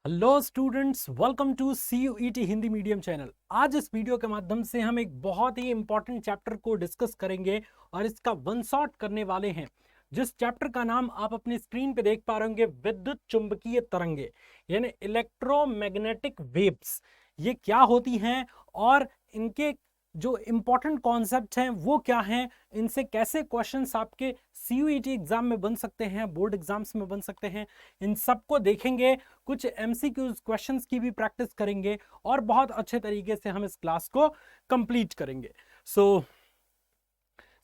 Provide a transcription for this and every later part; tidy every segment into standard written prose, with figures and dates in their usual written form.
Hello students, welcome to CUET Hindi medium channel. आज इस video के माध्यम से हम एक बहुत ही इंपॉर्टेंट चैप्टर को डिस्कस करेंगे और इसका वन शॉट करने वाले हैं। जिस चैप्टर का नाम आप अपनी स्क्रीन पे देख पा रहे होंगे, विद्युत चुंबकीय तरंगे यानी इलेक्ट्रोमैग्नेटिक वेव्स। ये क्या होती हैं और इनके जो इंपॉर्टेंट कॉन्सेप्ट हैं वो क्या हैं, इनसे कैसे क्वेश्चंस आपके CUET एग्जाम में बन सकते हैं, बोर्ड एग्जाम्स में बन सकते हैं, इन सबको देखेंगे। कुछ MCQs क्वेश्चंस की भी प्रैक्टिस करेंगे और बहुत अच्छे तरीके से हम इस क्लास को कंप्लीट करेंगे।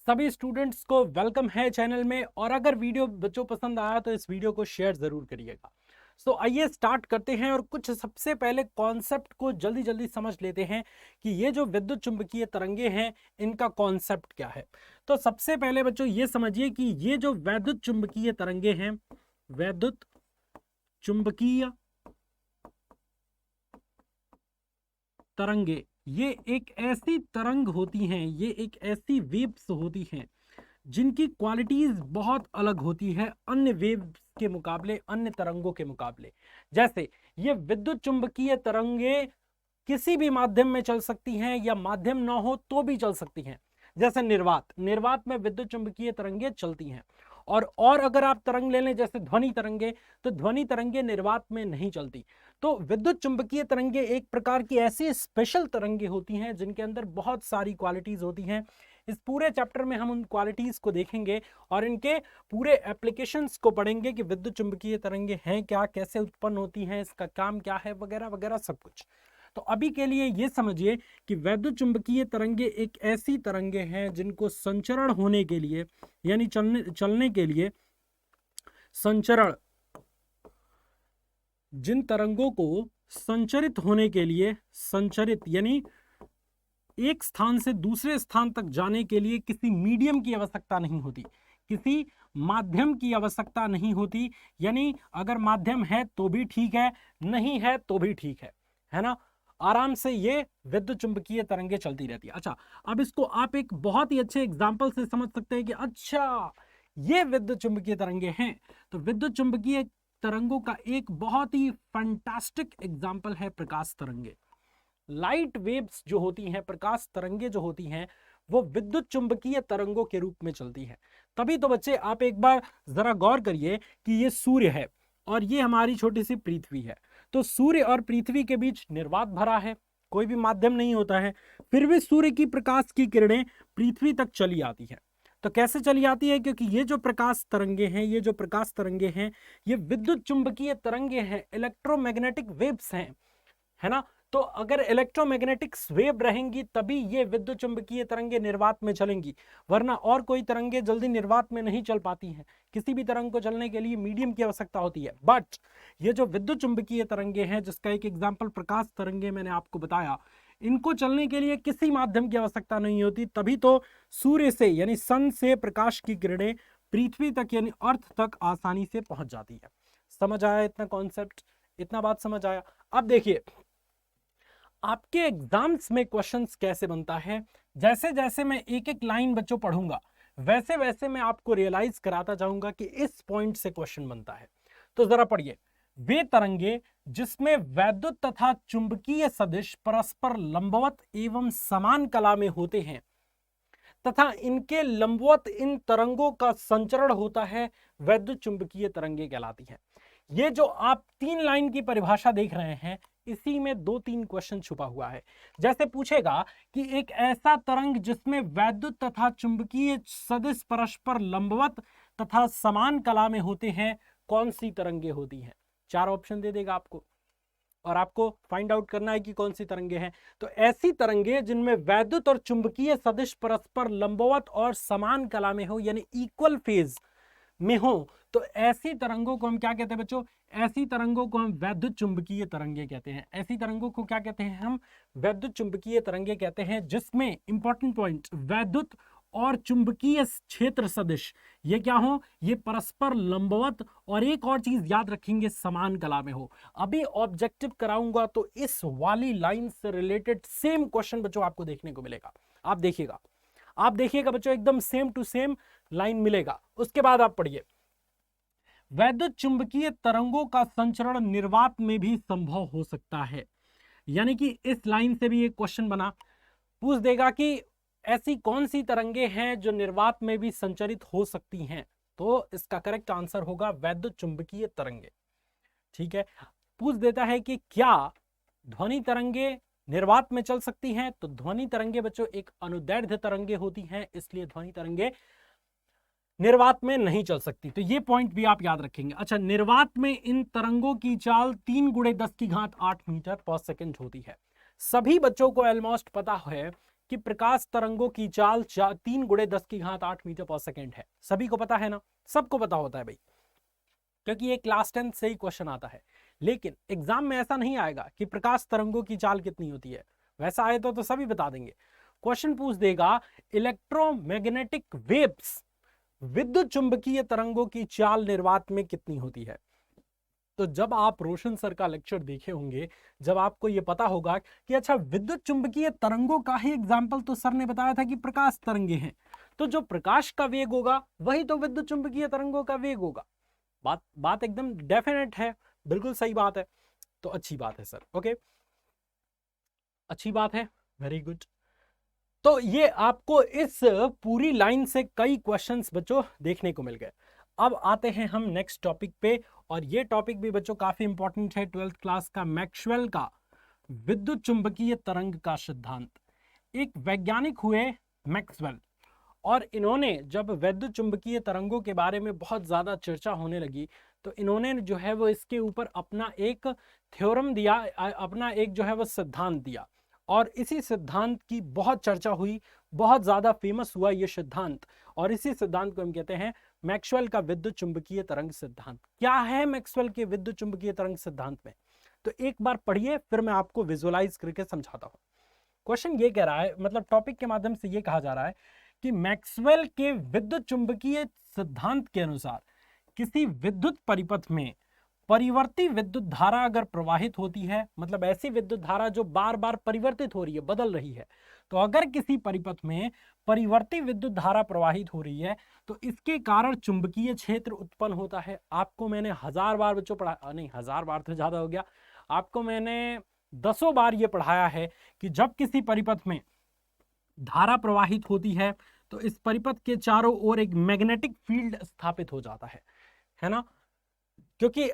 सभी स्टूडेंट्स को वेलकम है चैनल में, और अगर वीडियो बच्चों पसंद आया तो इस वीडियो को शेयर जरूर करिएगा। आइए स्टार्ट करते हैं और कुछ सबसे पहले कॉन्सेप्ट को जल्दी जल्दी समझ लेते हैं कि ये जो विद्युत चुंबकीय तरंगे हैं इनका कॉन्सेप्ट क्या है। तो सबसे पहले बच्चों ये समझिए कि ये जो वैद्युत चुंबकीय तरंगे हैं, वैद्युत चुंबकीय तरंगे, ये एक ऐसी तरंग होती हैं, ये एक ऐसी वेव्स होती हैं जिनकी क्वालिटीज बहुत अलग होती है अन्य वेव्स के मुकाबले, अन्य तरंगों के मुकाबले। जैसे ये विद्युत चुंबकीय तरंगे किसी भी माध्यम में चल सकती हैं या माध्यम ना हो तो भी चल सकती हैं। जैसे निर्वात में विद्युत चुंबकीय तरंगे चलती हैं। और अगर आप तरंग ले लें जैसे ध्वनि तरंगे, तो ध्वनि तरंगे निर्वात में नहीं चलती। तो विद्युत चुंबकीय तरंगे एक प्रकार की ऐसी स्पेशल तरंगे होती हैं जिनके अंदर बहुत सारी क्वालिटीज होती हैं। इस पूरे चैप्टर में हम उन क्वालिटीज को देखेंगे और इनके पूरे एप्लीकेशंस को पढ़ेंगे कि विद्युत चुंबकीय तरंगे हैं क्या, कैसे उत्पन्न होती हैं, इसका काम क्या है, वगैरह वगैरह सब कुछ। तो अभी के लिए ये समझिए कि वैद्युत चुंबकीय तरंगे एक ऐसी तरंगे हैं जिनको संचरण होने के लिए यानी चलने के लिए संचरण, जिन तरंगों को संचरित होने के लिए, संचरित यानी एक स्थान से दूसरे स्थान तक जाने के लिए किसी मीडियम की आवश्यकता नहीं होती, किसी माध्यम की आवश्यकता नहीं होती। यानी अगर माध्यम है तो भी ठीक है, नहीं है तो भी ठीक है ना। आराम से ये विद्युत चुंबकीय तरंगे चलती रहती है। अच्छा, अब इसको आप एक बहुत ही अच्छे एग्जाम्पल से समझ सकते हैं कि अच्छा ये विद्युत चुंबकीय तरंगे हैं। तो विद्युत चुंबकीय तरंगों का एक बहुत ही फैंटास्टिक एग्जाम्पल है प्रकाश तरंगे। लाइट वेव्स जो होती हैं, प्रकाश तरंगे जो होती हैं, वो विद्युत चुंबकीय तरंगों के रूप में चलती हैं। तभी तो बच्चे आप एक बार जरा गौर करिए कि ये सूर्य है और ये हमारी छोटी सी पृथ्वी है। तो सूर्य और पृथ्वी के बीच निर्वात भरा है, कोई भी माध्यम नहीं होता है, फिर भी सूर्य की प्रकाश की किरणें पृथ्वी तक चली आती है। तो कैसे चली आती है? क्योंकि ये जो प्रकाश तरंगे हैं, ये जो प्रकाश तरंगे हैं, ये विद्युत चुंबकीय तरंगे हैं, इलेक्ट्रोमैग्नेटिक वेव्स हैं, है ना। तो अगर इलेक्ट्रोमैग्नेटिक वेव रहेंगी तभी ये विद्युत चुंबकीय तरंगे निर्वात में चलेंगी, वरना और कोई तरंगे जल्दी निर्वात में नहीं चल पाती हैं। किसी भी तरंग को चलने के लिए मीडियम की आवश्यकता होती है। बट ये जो विद्युत चुंबकीय तरंगे हैं, जिसका एक एग्जाम्पल प्रकाश तरंगे मैंने आपको बताया, इनको चलने के लिए किसी माध्यम की आवश्यकता नहीं होती। तभी तो सूर्य से यानी सन से प्रकाश की किरणें पृथ्वी तक यानी अर्थ तक आसानी से पहुंच जाती है। समझ आया इतना कॉन्सेप्ट? इतना बात समझ आया? अब देखिए आपके एग्जाम्स में क्वेश्चंस कैसे बनता है। जैसे जैसे मैं एक एक लाइन बच्चों पढ़ूंगा, वैसे वैसे मैं आपको रियलाइज कराता जाऊंगा कि इस पॉइंट से क्वेश्चन बनता है। तो जरा पढ़िए, वे तरंगे जिसमें वैद्युत तथा चुंबकीय सदिश परस्पर लंबवत एवं समान कला में होते हैं तथा इनके लंबवत इन तरंगों का संचरण होता है, वैद्युत चुंबकीय तरंगे कहलाती हैं। ये जो आप 3 लाइन की परिभाषा देख रहे हैं, इसी में 2-3 क्वेश्चन छुपा हुआ है। जैसे पूछेगा कि एक ऐसा तरंग जिसमें वैद्युत तथा चुंबकीय सदिश परस्पर लंबवत तथा समान कला में होते हैं, कौन सी तरंगे होती हैं? 4 ऑप्शन दे देगा आपको और आपको फाइंड आउट करना है कि कौन सी तरंगे हैं। तो ऐसी तरंगे जिनमें वैद्युत और चुंबकीय सदिश परस्पर लंबवत और समान कला में हो, यानी इक्वल फेज में हो, तो ऐसी तरंगों को हम क्या कहते हैं बच्चों? ऐसी तरंगों को हम वैद्युत चुंबकीय तरंगे कहते हैं। ऐसी तरंगों को क्या कहते हैं? हम वैद्युत चुंबकीय तरंगे कहते हैं, जिसमें इंपॉर्टेंट पॉइंट, वैद्युत और चुंबकीय क्षेत्र सदिश ये क्या हो? ये परस्पर लंबवत, और एक और चीज याद रखेंगे, समान कला में हो। अभी ऑब्जेक्टिव कराऊंगा तो इस वाली लाइन से रिलेटेड सेम क्वेश्चन बच्चों आपको देखने को मिलेगा। आप देखिएगा बच्चों, एकदम सेम टू सेम लाइन मिलेगा। उसके बाद आप पढ़िए, वैद्युत चुंबकीय तरंगों का संचरण निर्वात में भी संभव हो सकता है। यानी कि इस लाइन से भी एक क्वेश्चन बना, पूछ देगा कि ऐसी कौन सी तरंगे हैं जो निर्वात में भी संचरित हो सकती हैं, तो इसका करेक्ट आंसर होगा वैद्युत चुंबकीय तरंगे। ठीक है, पूछ देता है कि क्या ध्वनि तरंगे निर्वात में चल सकती हैं, तो ध्वनि तरंगे बच्चों एक अनुदैर्ध्य तरंगे होती हैं, इसलिए ध्वनि तरंगे निर्वात में नहीं चल सकती। तो ये पॉइंट भी आप याद रखेंगे। अच्छा, निर्वात में इन तरंगों की चाल 3 × 10⁸ मीटर पर सेकंड होती है। सभी बच्चों को ऑलमोस्ट पता है कि प्रकाश तरंगों की चाल 3 × 10⁸ मीटर पर सेकंड है। सभी को पता है ना, सबको पता होता है भाई, क्योंकि ये क्लास 10 से ही क्वेश्चन आता है। लेकिन एग्जाम में ऐसा नहीं आएगा कि प्रकाश तरंगों की चाल कितनी होती है, वैसा आए तो सभी बता देंगे। क्वेश्चन पूछ देगा इलेक्ट्रोमैग्नेटिक वेव्स, विद्युत चुंबकीय तरंगों की चाल निर्वात में कितनी होती है। तो जब आप रोशन सर का लेक्चर देखे होंगे, जब आपको यह पता होगा कि अच्छा विद्युत चुंबकीय तरंगों का ही एग्जाम्पल तो सर ने बताया था कि प्रकाश तरंगे हैं, तो जो प्रकाश का वेग होगा वही तो विद्युत चुंबकीय तरंगों का वेग होगा। बात एकदम डेफिनेट है, बिल्कुल सही बात है। तो अच्छी बात है सर, ओके, अच्छी बात है, वेरी गुड। तो ये आपको इस पूरी लाइन से कई क्वेश्चंस बच्चों देखने को मिल गए। अब आते हैं हम नेक्स्ट टॉपिक पे, और ये टॉपिक भी बच्चों काफी इंपॉर्टेंट है 12th क्लास का, मैक्सवेल का विद्युत चुंबकीय तरंग का सिद्धांत। एक वैज्ञानिक हुए मैक्सवेल, और इन्होंने जब वैद्युत चुंबकीय तरंगों के बारे में बहुत ज्यादा चर्चा होने लगी, तो इन्होंने जो है वो इसके ऊपर अपना एक थ्योरम दिया, अपना एक जो है वो सिद्धांत दिया, और इसी सिद्धांत की बहुत चर्चा हुई, बहुत ज्यादा फेमस हुआ ये सिद्धांत, और इसी सिद्धांत को हम कहते हैं मैक्सवेल का विद्युत चुंबकीय तरंग सिद्धांत। क्या है मैक्सवेल के विद्युत चुंबकीय तरंग सिद्धांत में, तो एक बार पढ़िए, फिर मैं आपको विजुअलाइज करके समझाता हूं। क्वेश्चन ये कह रहा है, मतलब टॉपिक के माध्यम से ये कहा जा रहा है कि मैक्सवेल के विद्युत चुंबकीय सिद्धांत के अनुसार किसी विद्युत परिपथ में परिवर्ती विद्युत धारा अगर प्रवाहित होती है, मतलब ऐसी विद्युत धारा जो बार बार परिवर्तित हो रही है, बदल रही है, तो अगर किसी परिपथ में परिवर्ती विद्युत धारा प्रवाहित हो रही है, तो इसके कारण चुंबकीय क्षेत्र उत्पन्न होता है। आपको मैंने 1000 बार बच्चों पढ़ा, नहीं 1000 बार तो ज्यादा हो गया, आपको मैंने 10 बार ये पढ़ाया है कि जब किसी परिपथ में धारा प्रवाहित होती है, तो इस परिपथ के चारों ओर एक मैग्नेटिक फील्ड स्थापित हो जाता है ना, क्योंकि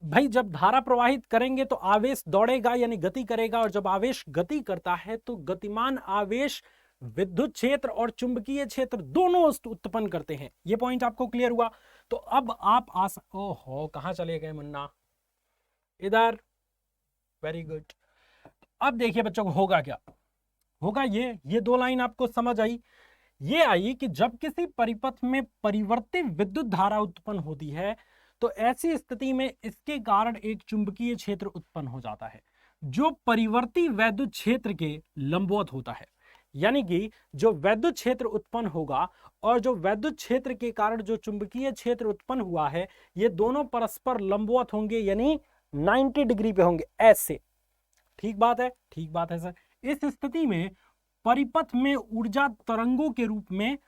भाई जब धारा प्रवाहित करेंगे तो आवेश दौड़ेगा यानी गति करेगा, और जब आवेश गति करता है तो गतिमान आवेश विद्युत क्षेत्र और चुंबकीय क्षेत्र दोनों उत्पन्न करते हैं। ये पॉइंट आपको क्लियर हुआ। तो अब आप ओहो कहां चले गए मुन्ना, इधर, वेरी गुड। अब देखिए बच्चों को होगा क्या, होगा ये 2 लाइन आपको समझ आई। ये आई कि जब किसी परिपथ में परिवर्ती विद्युत धारा उत्पन्न होती है, तो ऐसी स्थिति में इसके कारण एक चुंबकीय क्षेत्र उत्पन्न हो जाता है जो परिवर्ती वैद्युत क्षेत्र के लंबवत होता है। यानी कि जो वैद्युत क्षेत्र उत्पन्न होगा और जो वैद्युत क्षेत्र के कारण जो चुंबकीय क्षेत्र उत्पन्न हुआ है, ये दोनों परस्पर लंबवत होंगे, यानी 90 डिग्री पे होंगे ऐसे। ठीक बात है, ठीक बात है सर। इस स्थिति में परिपथ में ऊर्जा तरंगों के रूप में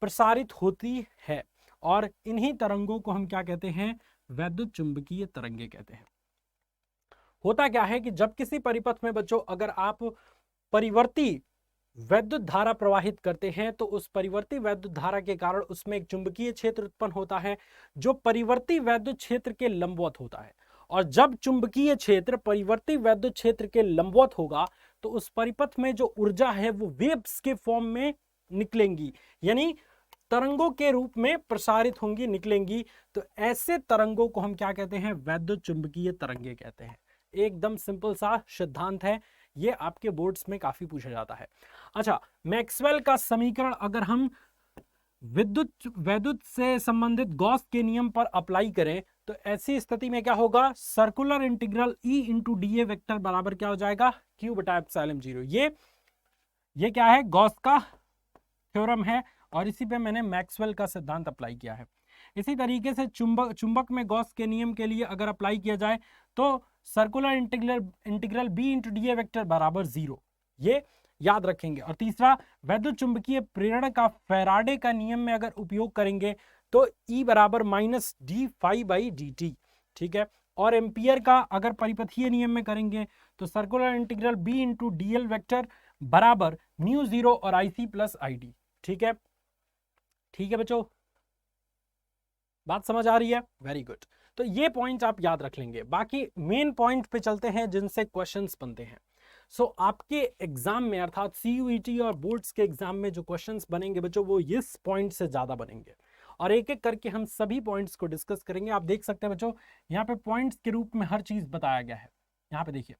प्रसारित होती है, और इन्हीं तरंगों को हम क्या कहते हैं, वैद्युत चुंबकीय तरंगे कहते हैं। होता क्या है कि जब किसी परिपथ में बच्चों अगर आप परिवर्ती वैद्युत धारा प्रवाहित करते हैं, तो उस परिवर्ती वैद्युत धारा के कारण उसमें एक चुंबकीय क्षेत्र उत्पन्न होता है जो परिवर्ती वैद्युत क्षेत्र के लंबवत होता है, और जब चुंबकीय क्षेत्र परिवर्ती वैद्युत क्षेत्र के लंबवत होगा, तो उस परिपथ में जो ऊर्जा है वो वेव्स के फॉर्म में निकलेंगी, यानी तरंगों के रूप में प्रसारित होंगी, निकलेंगी। तो ऐसे तरंगों को हम क्या कहते हैं, वैद्युत चुंबकीय तरंगे कहते हैं। एकदम सिंपल सा सिद्धांत है, ये आपके बोर्ड्स में काफी पूछा जाता है। अच्छा, मैक्सवेल का समीकरण अगर हम वैद्युत से संबंधित गॉस के नियम पर अप्लाई करें, तो ऐसी स्थिति में क्या होगा, circular integral E into D vector बराबर क्या हो जाएगा, Q बटा एप्सिलॉन 0। ये क्या है, गॉस का थ्योरम है, और इसी पे मैंने मैक्सवेल का सिद्धांत अप्लाई किया है। इसी तरीके से चुंबक में गॉस के नियम के लिए अगर अप्लाई किया जाए, तो circular integral B into D vector बराबर 0, ये याद रखेंगे। और तीसरा, वैद्युत चुंबकीय प्रेरण का फैराडे का नियम में अगर उपयोग करेंगे, तो E बराबर minus d phi by d t, ठीक है। और एम्पियर का अगर परिपथीय नियम में करेंगे तो circular integral B into D L vector बराबर म्यू जीरो और आई सी प्लस आई डी, ठीक है। ठीक है बच्चों, बात समझ आ रही है? Very good. तो ये पॉइंट आप याद रख लेंगे। बाकी मेन पॉइंट पे चलते हैं जिनसे क्वेश्चंस बनते हैं। सो आपके एग्जाम में अर्थात सीयूईटी और बोर्ड्स के एग्जाम में जो क्वेश्चंस बनेंगे बच्चों वो इस पॉइंट से ज्यादा बनेंगे, और एक एक करके हम सभी पॉइंट्स को डिस्कस करेंगे। आप देख सकते हैं बच्चों यहाँ पे पॉइंट्स के रूप में हर चीज बताया गया है। यहाँ पे देखिए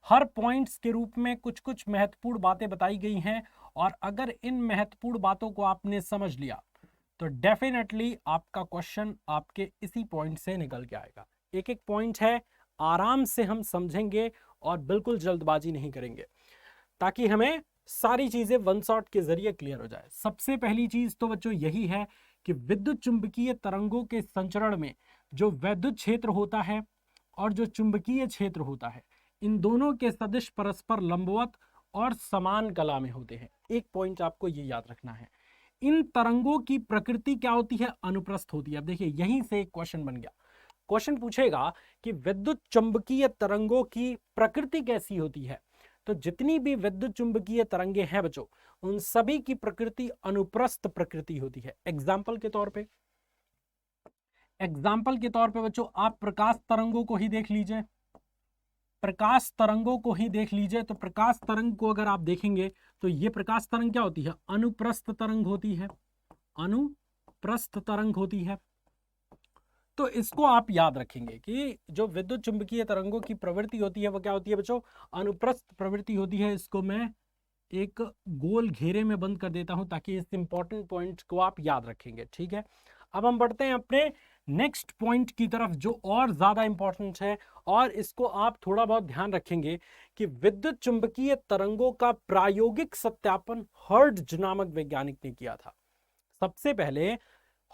हर पॉइंट्स के रूप में कुछ कुछ महत्वपूर्ण बातें बताई गई हैं, और अगर इन महत्वपूर्ण बातों को आपने समझ लिया तो डेफिनेटली आपका क्वेश्चन आपके इसी पॉइंट से निकल के आएगा। एक एक पॉइंट है, आराम से हम समझेंगे और बिल्कुल जल्दबाजी नहीं करेंगे, ताकि हमें सारी चीजें वन शॉट के जरिए क्लियर हो जाए। सबसे पहली चीज तो बच्चों यही है कि विद्युत चुंबकीय तरंगों के संचरण में जो वैद्युत क्षेत्र होता है और जो चुंबकीय क्षेत्र होता है, इन दोनों के सदिश परस्पर लंबवत और समान कला में होते हैं। एक पॉइंट आपको ये याद रखना है। इन तरंगों की प्रकृति क्या होती है? अनुप्रस्थ होती है। अब देखिए यहीं से एक क्वेश्चन बन गया। क्वेश्चन पूछेगा कि विद्युत चुंबकीय तरंगों की प्रकृति कैसी होती है, तो जितनी भी विद्युत चुंबकीय तरंगे हैं बच्चों उन सभी की प्रकृति अनुप्रस्थ प्रकृति होती है। एग्जाम्पल के तौर पे बच्चों आप प्रकाश तरंगों को ही देख लीजिए। प्रकाश तरंगों को ही देख लीजिए तो प्रकाश तरंग को अगर आप देखेंगे तो ये प्रकाश तरंग क्या होती है? अनुप्रस्थ तरंग होती है। अनुप्रस्थ तरंग होती है। तो इसको आप याद रखेंगे कि जो विद्युत चुंबकीय तरंगों की प्रवृत्ति होती है वो क्या होती है बच्चों? अनुप्रस्थ प्रवृत्ति होती है। इसको मैं एक गोल घेरे में बंद कर देता हूं ताकि इस इंपॉर्टेंट पॉइंट को आप याद रखेंगे, ठीक है। अब हम बढ़ते हैं अपने नेक्स्ट पॉइंट की तरफ जो और ज्यादा इंपॉर्टेंट है, और इसको आप थोड़ा बहुत ध्यान रखेंगे कि विद्युत चुंबकीय तरंगों का प्रायोगिक सत्यापन हर्ट्ज नामक वैज्ञानिक ने किया था। सबसे पहले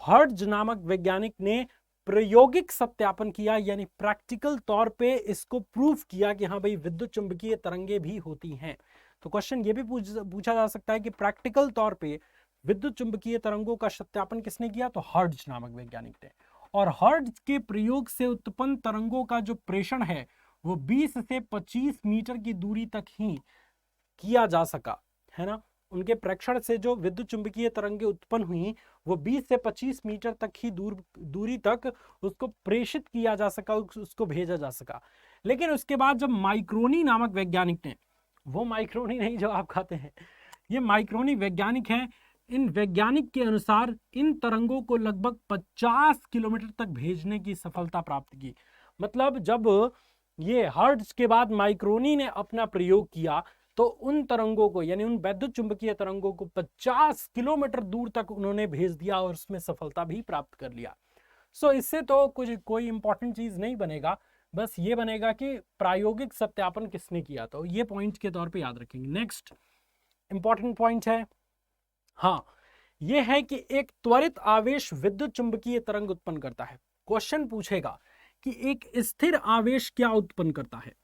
हर्ट्ज नामक वैज्ञानिक ने प्रायोगिक सत्यापन किया, यानी प्रैक्टिकल तौर पे इसको प्रूफ किया कि हाँ भाई विद्युत चुंबकीय तरंगे भी होती हैं। तो क्वेश्चन ये भी पूछा जा सकता है कि प्रैक्टिकल तौर पे विद्युत चुंबकीय तरंगों का सत्यापन किसने किया? तो हर्ट्ज नामक वैज्ञानिक ने। और हर्ट्ज के प्रयोग से उत्पन्न तरंगों का जो प्रेषण है वो 20 से 25 मीटर की दूरी तक ही किया जा सका, है ना। उनके प्रेक्षण से जो विद्युत चुंबकीय तरंगे उत्पन्न हुई वो 20 से 25 मीटर तक ही दूरी तक उसको प्रेषित किया जा सका, उसको भेजा जा सका। लेकिन उसके बाद जब माइक्रोनी नामक वैज्ञानिक ने, वो माइक्रोनी नहीं जो आप खाते हैं, ये माइक्रोनी वैज्ञानिक हैं, इन वैज्ञानिक के अनुसार इन तरंगों को लगभग 50 किलोमीटर तक भेजने की सफलता प्राप्त की। मतलब जब ये हर्ट्ज के बाद माइक्रोनी ने अपना प्रयोग किया तो उन तरंगों को, यानी उन वैद्युत चुंबकीय तरंगों को 50 किलोमीटर दूर तक उन्होंने भेज दिया और उसमें सफलता भी प्राप्त कर लिया। सो इससे तो कुछ कोई इंपॉर्टेंट चीज नहीं बनेगा, बस ये बनेगा कि प्रायोगिक सत्यापन किसने किया। तो ये पॉइंट के तौर पे याद रखेंगे। नेक्स्ट इंपॉर्टेंट पॉइंट है, हाँ, ये है कि एक त्वरित आवेश विद्युत चुंबकीय तरंग उत्पन्न करता है। क्वेश्चन पूछेगा कि एक स्थिर आवेश क्या उत्पन्न करता है।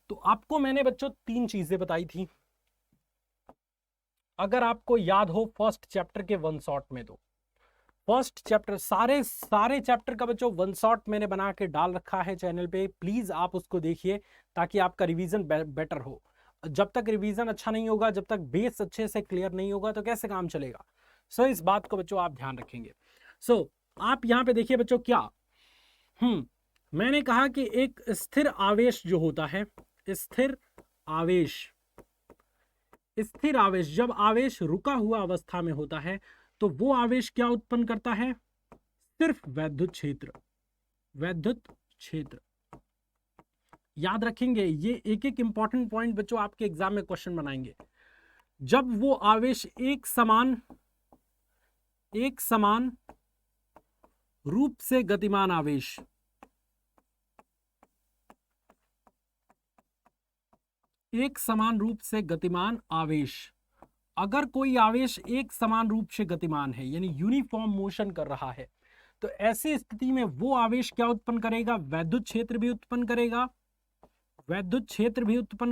तो आपको मैंने बच्चों 3 चीजें बताई थी, अगर आपको याद हो फर्स्ट चैप्टर के वन शॉट में। तो फर्स्ट चैप्टर सारे चैप्टर का बच्चों वन शॉट मैंने बना के डाल रखा है चैनल पे, प्लीज आप उसको देखिए ताकि आपका रिवीजन बेटर हो। जब तक रिवीजन अच्छा नहीं होगा, जब तक बेस अच्छे से क्लियर नहीं होगा तो कैसे काम चलेगा। सो इस बात को बच्चों आप ध्यान रखेंगे। सो आप यहां पे देखिए बच्चों क्या, मैंने कहा कि एक स्थिर आवेश जो होता है, स्थिर आवेश जब आवेश रुका हुआ अवस्था में होता है तो वो आवेश क्या उत्पन्न करता है? सिर्फ वैद्युत क्षेत्र। याद रखेंगे, ये एक एक इंपॉर्टेंट पॉइंट बच्चों आपके एग्जाम में क्वेश्चन बनाएंगे। जब वो आवेश एक समान रूप से गतिमान आवेश, एक समान रूप से गतिमान आवेश, अगर कोई आवेश एक समान रूप से गतिमान है यानी यूनिफॉर्म मोशन कर रहा है, तो ऐसी स्थिति में वो आवेश क्या उत्पन्न करेगा? वैद्युत क्षेत्र भी उत्पन्न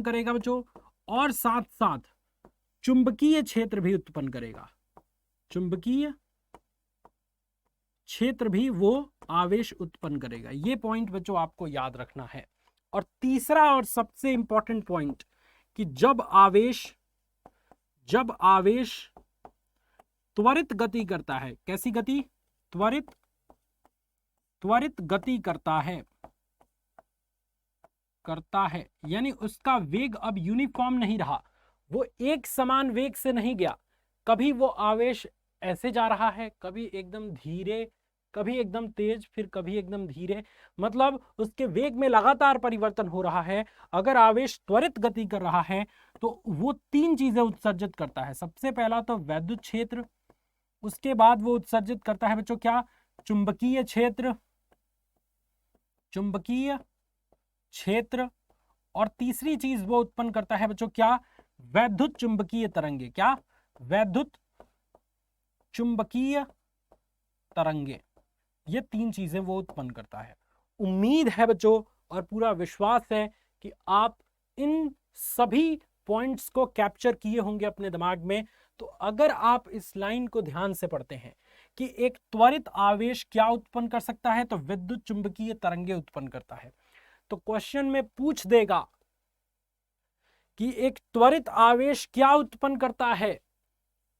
करेगा बच्चों, और साथ साथ चुंबकीय क्षेत्र भी उत्पन्न करेगा। चुंबकीय क्षेत्र भी वो आवेश उत्पन्न करेगा। ये पॉइंट बच्चों आपको याद रखना है। और तीसरा और सबसे इंपॉर्टेंट पॉइंट कि जब आवेश त्वरित गति करता है, कैसी गति? त्वरित गति करता है, यानी उसका वेग अब यूनिफॉर्म नहीं रहा, वो एक समान वेग से नहीं गया। कभी वो आवेश ऐसे जा रहा है, कभी एकदम धीरे, कभी एकदम तेज, फिर कभी एकदम धीरे, मतलब उसके वेग में लगातार परिवर्तन हो रहा है। अगर आवेश त्वरित गति कर रहा है तो वो तीन चीजें उत्सर्जित करता है। सबसे पहला तो वैद्युत क्षेत्र, उसके बाद वो उत्सर्जित करता है बच्चों क्या? चुंबकीय क्षेत्र, और तीसरी चीज वो उत्पन्न करता है बच्चों क्या? वैद्युत चुंबकीय तरंगे। क्या? वैद्युत चुंबकीय तरंगे। ये तीन चीजें वो उत्पन्न करता है। उम्मीद है बच्चों और पूरा विश्वास है कि आप इन सभी पॉइंट्स को कैप्चर किए होंगे अपने दिमाग में। तो अगर आप इस लाइन को ध्यान से पढ़ते हैं कि एक त्वरित आवेश क्या उत्पन्न कर सकता है, तो विद्युत चुंबकीय तरंगे उत्पन्न करता है। तो क्वेश्चन में पूछ देगा कि एक त्वरित आवेश क्या उत्पन्न करता है,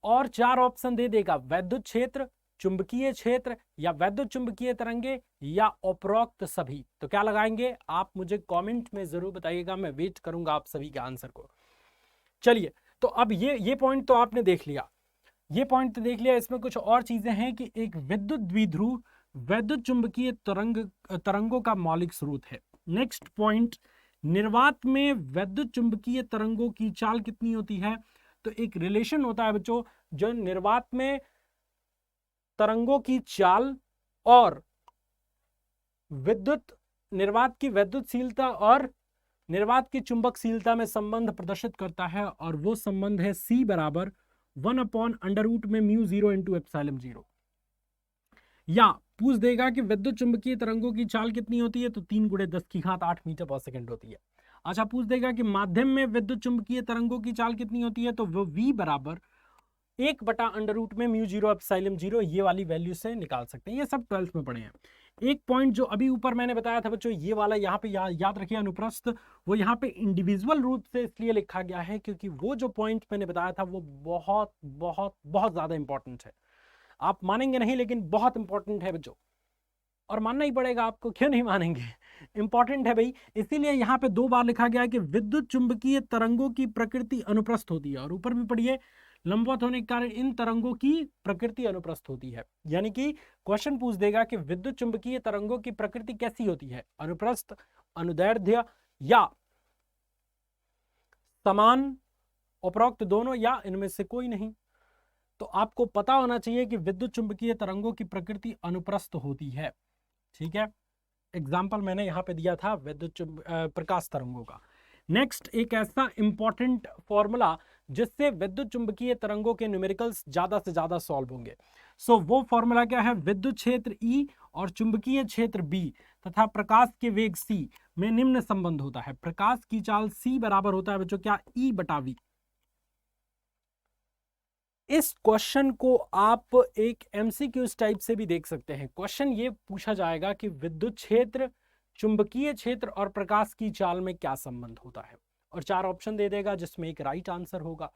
और चार ऑप्शन दे देगा, वैद्युत क्षेत्र, चुंबकीय क्षेत्र, या वैद्युत चुंबकीय तरंगे, या उपरोक्त सभी। तो क्या लगाएंगे आप? मुझे कमेंट में जरूर बताइएगा, मैं वेट करूंगा आप सभी के आंसर को। चलिए, तो अब ये पॉइंट तो आपने देख लिया, इसमें कुछ और चीजें हैं कि एक विद्युत द्विध्रुव वैद्युत चुंबकीय तरंगों का मौलिक स्रोत है। नेक्स्ट पॉइंट, निर्वात में वैद्युत चुंबकीय तरंगों की चाल कितनी होती है? तो एक रिलेशन होता है बच्चों, जो निर्वात में तरंगों की चाल और निर्वात की विद्युतशीलता और निर्वात की चुंबकशीलता में संबंध प्रदर्शित करता है, और वो संबंध है C बराबर 1/√में μ0 × ε0। या पूछ देगा कि विद्युत चुंबकीय तरंगों की चाल कितनी होती है, तो 3 × 10⁸ मीटर/सेकंड होती है। अच्छा, पूछ देगा कि माध्यम में विद्युत चुंबकीय तरंगों की चाल कितनी होती है, तो वो V बराबर 1/√में μ0 ε0, ये वाली वैल्यू से निकाल सकते हैं। ये सब 12th में पढ़े हैं। एक पॉइंट जो अभी ऊपर मैंने बताया था बच्चों, ये वाला यहाँ पे याद रखिए, अनुप्रस्थ, वो यहाँ पे इंडिविजुअल रूप से इसलिए लिखा गया है क्योंकि वो जो पॉइंट मैंने बताया था वो बहुत बहुत बहुत ज्यादा इंपॉर्टेंट है। आप मानेंगे नहीं, लेकिन बहुत इंपॉर्टेंट है बच्चों, और मानना ही पड़ेगा आपको, क्यों नहीं मानेंगे, इंपॉर्टेंट है भाई। इसीलिए यहाँ पे 2 बार लिखा गया है कि विद्युत चुंबकीय तरंगों की प्रकृति अनुप्रस्थ होती है, और ऊपर भी पढ़िए, लंबवत होने के कारण इन तरंगों की प्रकृति अनुप्रस्थ होती है। यानी कि क्वेश्चन पूछ देगा कि विद्युत चुंबकीय तरंगों की प्रकृति कैसी होती है, अनुप्रस्थ, अनुदैर्ध्य, या समान, उपरोक्त दोनों, या इनमें से कोई नहीं। तो आपको पता होना चाहिए कि विद्युत चुंबकीय तरंगों की प्रकृति अनुप्रस्थ होती है। ठीक है, एग्जाम्पल मैंने यहाँ पे दिया था प्रकाश तरंगों का। नेक्स्ट, एक ऐसा इंपॉर्टेंट फॉर्मूला जिससे विद्युत चुंबकीय तरंगों के न्यूमेरिकल्स ज्यादा से ज्यादा सॉल्व होंगे। सो वो फॉर्मूला क्या है? विद्युत क्षेत्र E और चुंबकीय क्षेत्र B तथा प्रकाश के वेग c में निम्न संबंध होता है। प्रकाश की चाल c बराबर होता है बच्चों क्या? E/v। इस क्वेश्चन को आप एक MCQ टाइप से भी देख सकते हैं। क्वेश्चन ये पूछा जाएगा कि विद्युत क्षेत्र, चुंबकीय क्षेत्र और प्रकाश की चाल में क्या संबंध होता है, और 4 ऑप्शन दे देगा जिसमें एक राइट आंसर होगा।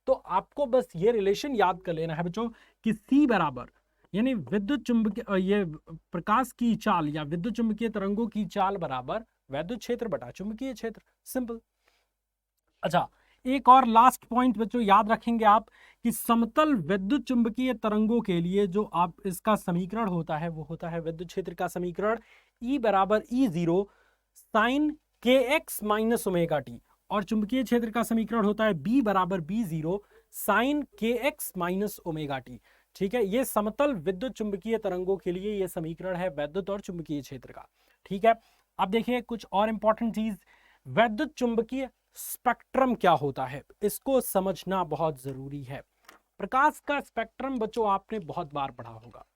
तो आपको बस ये रिलेशन याद कर लेना है बच्चों कि C बराबर, यानी विद्युत चुंबकीय, ये प्रकाश की चाल या विद्युत चुंबकीय तरंगों की चाल बराबर वैद्युत क्षेत्र बटा चुंबकीय क्षेत्र, सिंपल। अच्छा, एक और लास्ट पॉइंट बच्चों याद रखेंगे आप कि समतल विद्युत चुंबकीय तरंगों के लिए जो आप इसका समीकरण होता है वो होता है विद्युत क्षेत्र का समीकरण E बराबर E0 sin kx minus omega T, और चुंबकीय क्षेत्र का समीकरण होता है B बराबर B0 sin kx minus omega T. ठीक है, ये समतल विद्युत चुंबकीय तरंगों के लिए ये समीकरण है वैद्युत और चुंबकीय क्षेत्र का। ठीक है, अब देखिए कुछ और इंपॉर्टेंट चीज, वैद्युत चुंबकीय स्पेक्ट्रम क्या होता है, इसको समझना बहुत जरूरी है। प्रकाश का स्पेक्ट्रम बच्चों आपने बहुत बार पढ़ा होगा,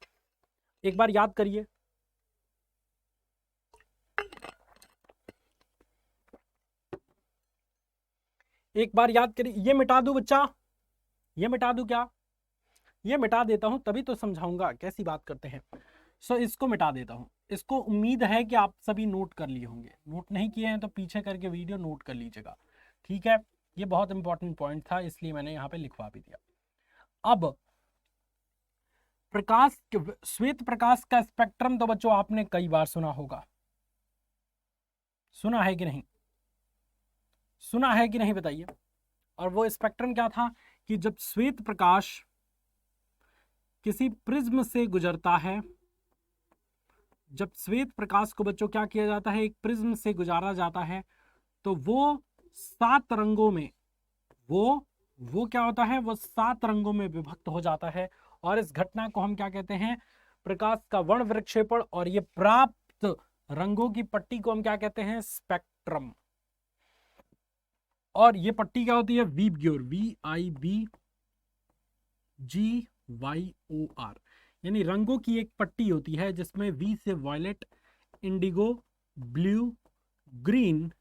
एक बार याद करिए। एक बार याद करिए। ये मिटा दूं बच्चा, ये मिटा दूं क्या? ये मिटा देता हूं तभी तो समझाऊंगा, कैसी बात करते हैं। सो इसको मिटा देता हूं। इसको उम्मीद है कि आप सभी नोट कर लिए होंगे, नोट नहीं किए हैं तो पीछे करके वीडियो नोट कर लीजिएगा, ठीक है। ये बहुत इंपॉर्टेंट पॉइंट था, इसलिए मैंने यहाँ पे लिखवा भी दिया। अब प्रकाश, श्वेत प्रकाश का स्पेक्ट्रम तो बच्चों आपने कई बार सुना होगा, सुना है कि नहीं, सुना है कि नहीं बताइए। और वो स्पेक्ट्रम क्या था कि जब श्वेत प्रकाश किसी प्रिज्म से गुजरता है, जब श्वेत प्रकाश को बच्चों क्या किया जाता है, एक प्रिज्म से गुजारा जाता है, तो वो 7 रंगों में, वो क्या होता है, वो 7 रंगों में विभक्त हो जाता है। और इस घटना को हम क्या कहते हैं, प्रकाश का वर्ण विक्षेपण। और ये प्राप्त रंगों की पट्टी को हम क्या कहते हैं, स्पेक्ट्रम। और ये पट्टी क्या होती है, वीबग्योर, VIBGYOR, यानी रंगों की एक पट्टी होती है जिसमें वी से violet, indigo, blue, green,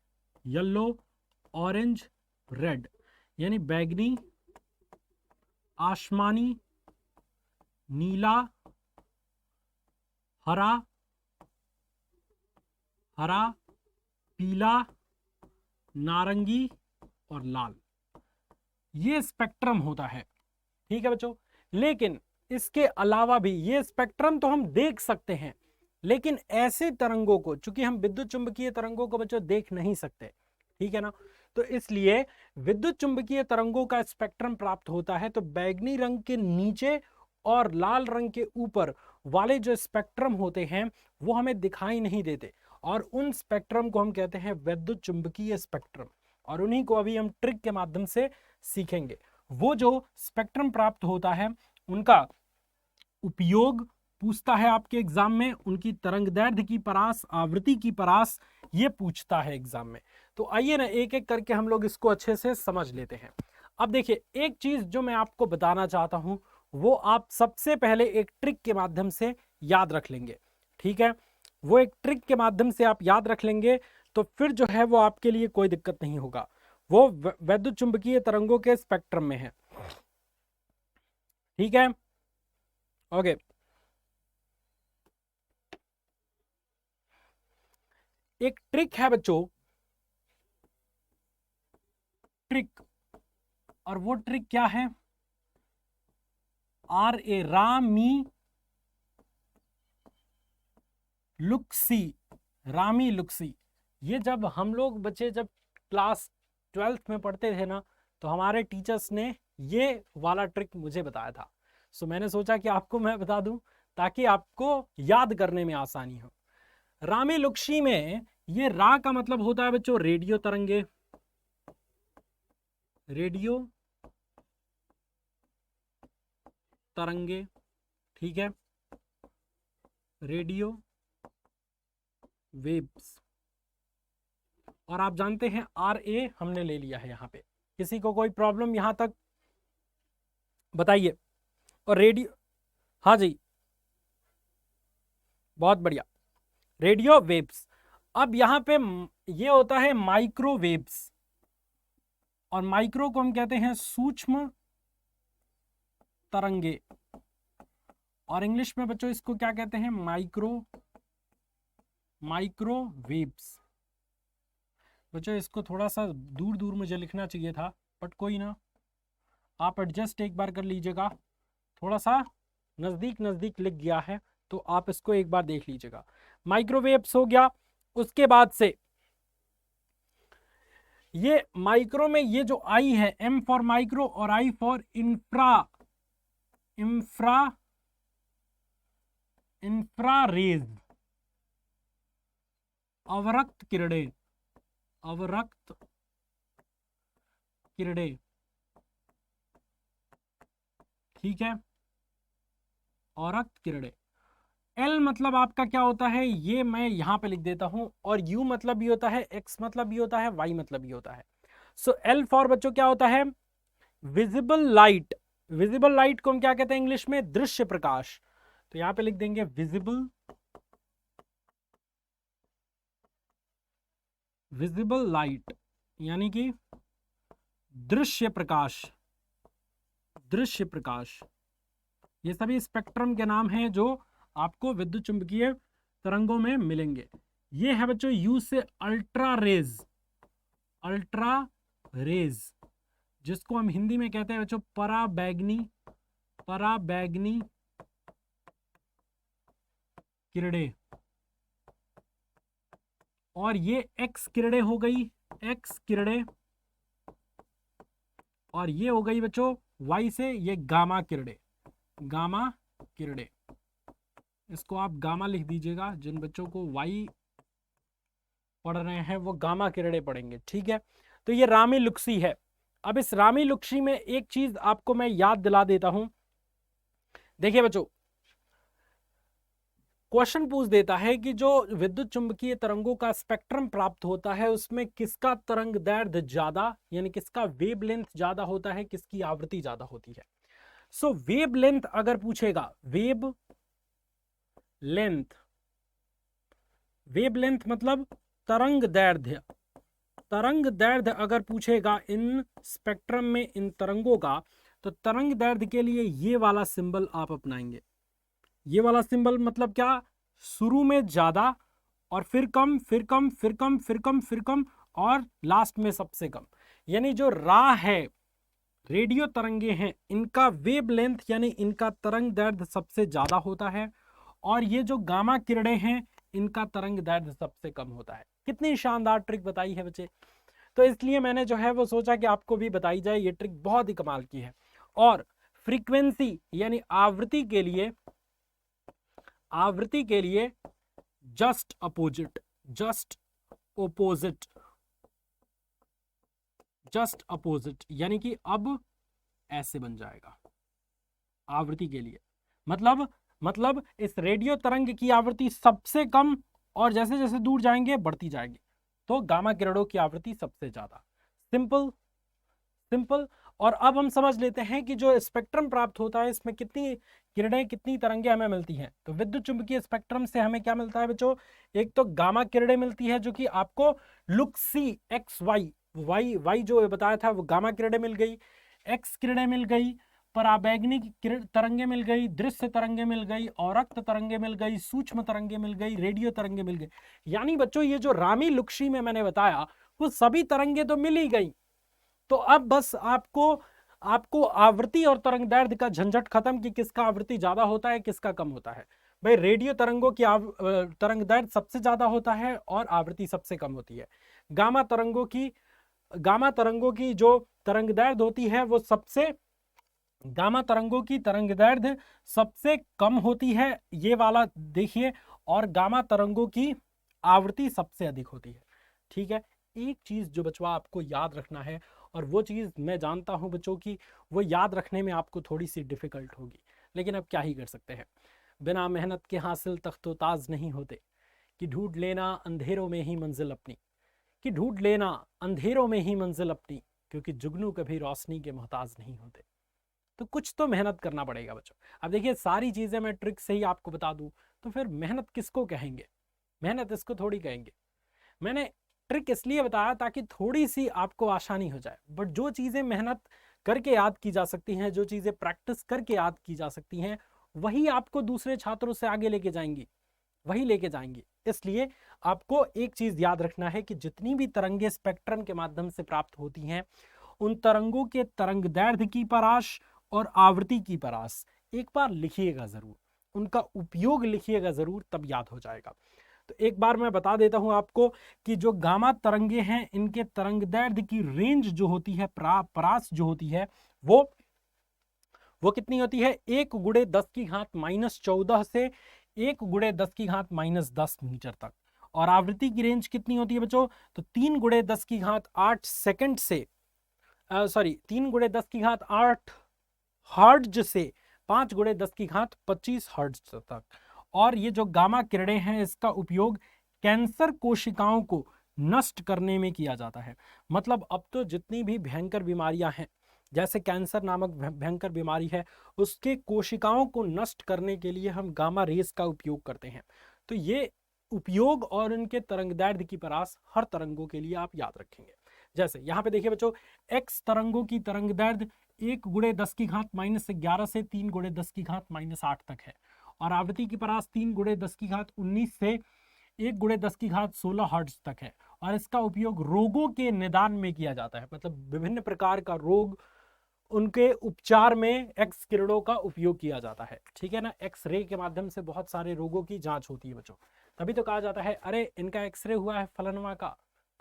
yellow, orange, red, यानी बैगनी, आसमानी, नीला, हरा, पीला, नारंगी और लाल, ये स्पेक्ट्रम होता है, ठीक है बच्चों। लेकिन इसके अलावा भी ये स्पेक्ट्रम तो हम देख सकते हैं, लेकिन ऐसे तरंगों को, चूंकि हम विद्युत चुंबकीय तरंगों को बच्चों देख नहीं सकते, ठीक है ना, तो इसलिए विद्युत चुंबकीय तरंगों का स्पेक्ट्रम प्राप्त होता है तो बैगनी रंग के नीचे और लाल रंग के ऊपर वाले जो स्पेक्ट्रम होते हैं वो हमें दिखाई नहीं देते, और उन स्पेक्ट्रम को हम कहते हैं विद्युत चुंबकीय स्पेक्ट्रम। और उन्हीं को अभी हम ट्रिक के माध्यम से सीखेंगे। वो जो स्पेक्ट्रम प्राप्त होता है उनका उपयोग पूछता है आपके एग्जाम में, उनकी तरंगदैर्घ्य की परास, आवृत्ति की परास, ये पूछता है एग्जाम में। तो आइए ना एक एक करके हम लोग इसको अच्छे से समझ लेते हैं। अब देखिए, एक चीज जो मैं आपको बताना चाहता हूं वो आप सबसे पहले एक ट्रिक के माध्यम से याद रख लेंगे, ठीक है। वो एक ट्रिक के माध्यम से आप याद रख लेंगे तो फिर जो है वो आपके लिए कोई दिक्कत नहीं होगा। वो वैद्युत चुंबकीय तरंगों के स्पेक्ट्रम में है, ठीक है, ओके। एक ट्रिक है बच्चों, ट्रिक, और वो ट्रिक क्या है, रामी लुक्सी, रामी लुक्सी। ये जब हम लोग बच्चे जब क्लास 12th में पढ़ते थे ना, तो हमारे टीचर्स ने ये वाला ट्रिक मुझे बताया था। सो मैंने सोचा कि आपको मैं बता दूं ताकि आपको याद करने में आसानी हो। रामी लुक्सी में ये रा का मतलब होता है बच्चों रेडियो तरंगे, रेडियो तरंगे, ठीक है, रेडियो वेव्स। और आप जानते हैं RA हमने ले लिया है यहाँ पे, किसी को कोई प्रॉब्लम यहाँ तक बताइए। और रेडियो, हाँ जी, बहुत बढ़िया, रेडियो वेव्स। अब यहाँ पे ये होता है माइक्रोवेव्स, और माइक्रो को हम कहते हैं सूक्ष्म तरंगे, और इंग्लिश में बच्चों इसको क्या कहते हैं, माइक्रोवेव्स। बच्चों इसको थोड़ा सा दूर दूर मुझे लिखना चाहिए था, बट कोई ना, आप एडजस्ट एक बार कर लीजिएगा। थोड़ा सा नजदीक नजदीक लिख गया है तो आप इसको एक बार देख लीजिएगा। माइक्रोवेव्स हो गया। उसके बाद से ये माइक्रो में ये जो आई है, M फॉर माइक्रो और I फॉर इंफ्रारेज, अवरक्त किरणें, अवरक्त किरणें, ठीक है, अवरक्त किरणें। L मतलब आपका क्या होता है, ये मैं यहां पे लिख देता हूं, और U मतलब भी होता है, X मतलब भी होता है, Y मतलब भी होता है। सो L फॉर बच्चों क्या होता है, विजिबल लाइट। विजिबल लाइट को हम क्या कहते हैं इंग्लिश में, दृश्य प्रकाश। तो यहां पे लिख देंगे विजिबल लाइट, यानी कि दृश्य प्रकाश, दृश्य प्रकाश। ये सभी स्पेक्ट्रम के नाम हैं जो आपको विद्युत चुंबकीय तरंगों में मिलेंगे। ये है बच्चों यू से अल्ट्रा रेज, अल्ट्रा रेज जिसको हम हिंदी में कहते हैं बच्चों पराबैंगनी, पराबैंगनी किरणें। और ये एक्स किरणें हो गई, एक्स किरणें, और ये हो गई बच्चों वाई से ये गामा किरणें, गामा किरणें। इसको आप गामा लिख दीजिएगा, जिन बच्चों को वाई पढ़ रहे हैं वो गामा किरणें पढ़ेंगे, ठीक है। तो ये रामी लुक्सी है। अब इस रामी लुक्सी में एक चीज आपको मैं याद दिला देता हूं। देखिए बच्चों, क्वेश्चन पूछ देता है कि जो विद्युत चुंबकीय तरंगों का स्पेक्ट्रम प्राप्त होता है उसमें किसका तरंग दैर्ध्य ज्यादा, यानी किसका वेव लेंथ ज्यादा होता है, किसकी आवृत्ति ज्यादा होती है। सो वेव लेंथ अगर पूछेगा, वेव लेंथ, वेव लेंथ मतलब तरंग दैर्ध्य, तरंग दैर्ध्य अगर पूछेगा इन स्पेक्ट्रम में इन तरंगों का, तो तरंग दैर्ध्य के लिए ये वाला सिंबल आप अपनाएंगे। ये वाला सिंबल मतलब क्या, शुरू में ज्यादा और फिर कम, फिर कम, फिर कम, फिर कम, फिर कम, और लास्ट में सबसे कम। यानी जो रा है, रेडियो तरंगे हैं, इनका वेव लेंथ यानी इनका तरंग दैर्ध्य सबसे ज्यादा होता है, और ये जो गामा किरणें हैं इनका तरंग दैर्ध्य सबसे कम होता है। कितनी शानदार ट्रिक बताई है बच्चे। तो इसलिए मैंने जो है वो सोचा कि आपको भी बताई जाए, ये ट्रिक बहुत ही कमाल की है। और फ्रीक्वेंसी यानी आवृत्ति के लिए, आवृत्ति के लिए just opposite, just opposite, just opposite, यानी कि अब ऐसे बन जाएगा आवृत्ति के लिए। मतलब इस रेडियो तरंग की आवृत्ति सबसे कम, और जैसे जैसे दूर जाएंगे बढ़ती जाएगी, तो गामा किरणों की आवृत्ति सबसे ज्यादा। Simple simple. और अब हम समझ लेते हैं कि जो स्पेक्ट्रम प्राप्त होता है इसमें कितनी किरणें, कितनी तरंगें हमें मिलती हैं। तो विद्युत चुंबकीय स्पेक्ट्रम से हमें क्या मिलता है बच्चों, एक तो गामा किरणें मिलती है जो कि आपको लुक्सी एक्स वाई, वाई जो बताया था वो गामा किरणें मिल गई, एक्स किरणें मिल गई, पराबैंगनी तरंगे मिल गई, दृश्य तरंगे मिल गई, औरक्त तरंगे मिल गई, सूक्ष्म तरंगे मिल गई, रेडियो तरंगे मिल गई। यानी बच्चों ये जो रामी लुक्सी में मैंने बताया वो सभी तरंगे तो मिल ही गई। तो अब बस आपको आवृत्ति और तरंग दैर्ध्य का झंझट खत्म कि किसका आवृत्ति ज्यादा होता है, किसका कम होता है। भाई रेडियो तरंगों की तरंग दैर्ध्य सबसे ज्यादा होता है और आवृत्ति सबसे कम होती है। गामा तरंगों की जो तरंग दैर्ध्य होती है वो गामा तरंगों की तरंग दैर्ध्य सबसे कम होती है, ये वाला देखिए, और गामा तरंगों की आवृत्ति सबसे अधिक होती है। ठीक है, एक चीज जो बच्चों आपको याद रखना है, और वो चीज मैं जानता हूं बच्चों की वो याद रखने में आपको थोड़ी सी डिफिकल्ट होगी, लेकिन अब क्या ही कर सकते हैं। बिना मेहनत के हासिल तख्तोताज नहीं होते, कि ढूंढ लेना अंधेरों में ही मंजिल अपनी, कि ढूंढ लेना अंधेरों में ही मंजिल अपनी, क्योंकि जुगनू कभी रोशनी के मोहताज नहीं होते। तो कुछ तो मेहनत करना पड़ेगा बच्चों। अब देखिए सारी चीजें मैं ट्रिक से ही आपको बता दूं तो फिर मेहनत किसको कहेंगे, मेहनत इसको थोड़ी कहेंगे। मैंने ट्रिक इसलिए बताया ताकि थोड़ी सी आपको आसानी हो जाए, बट जो चीजें मेहनत करके याद की जा सकती हैं, जो चीजें प्रैक्टिस करके याद की जा सकती हैं, वही आपको दूसरे छात्रों से आगे लेके जाएंगी, वही लेके जाएंगी। इसलिए आपको एक चीज याद रखना है कि जितनी भी तरंगे स्पेक्ट्रम के माध्यम से प्राप्त होती हैं उन तरंगों के तरंग दैर्ध्य की परास और आवृत्ति की परास एक बार लिखिएगा जरूर, उनका उपयोग लिखिएगा जरूर, तब याद हो जाएगा। तो एक बार मैं बता देता हूं आपको कि जो गामा तरंगे हैं इनके तरंग दैर्ध्य की रेंज जो होती है, परास जो होती है वो कितनी होती है, 1 × 10⁻⁻14 से 1 × 10⁻−10 मीटर तक। और आवृत्ति की रेंज कितनी होती है बच्चों, तो 3 × 10⁸ सेकंड से 3 × 10⁸ हर्ट्ज से 5 × 10⁻25 हर्ट्ज तक। और ये जो गामा किरणें हैं इसका उपयोग कैंसर कोशिकाओं को नष्ट करने में किया जाता है। मतलब अब तो जितनी भी भयंकर बीमारियां हैं, जैसे कैंसर नामक भयंकर बीमारी है, उसके कोशिकाओं को नष्ट करने के लिए हम गामा रेस का उपयोग करते हैं। तो ये उपयोग और इनके तरंग दैर्ध्य की परास हर तरंगों के लिए आप याद रखेंगे। जैसे यहाँ पे देखिए बच्चों, एक्स तरंगों की तरंग दैर्ध्य 1 × 10⁻11 से 3 × 10⁻8 तक है, और आवृत्ति की परास 3 × 10⁻19 से 1 × 10⁻16 हर्ट्ज तक है। और इसका उपयोग रोगों के निदान में किया जाता है, मतलब विभिन्न प्रकार का रोग, उनके उपचार में एक्स किरणों का उपयोग किया जाता है। ठीक है ना, एक्स रे के माध्यम से बहुत सारे रोगों की जांच होती है बच्चों। तभी तो कहा जाता है अरे इनका एक्सरे हुआ है,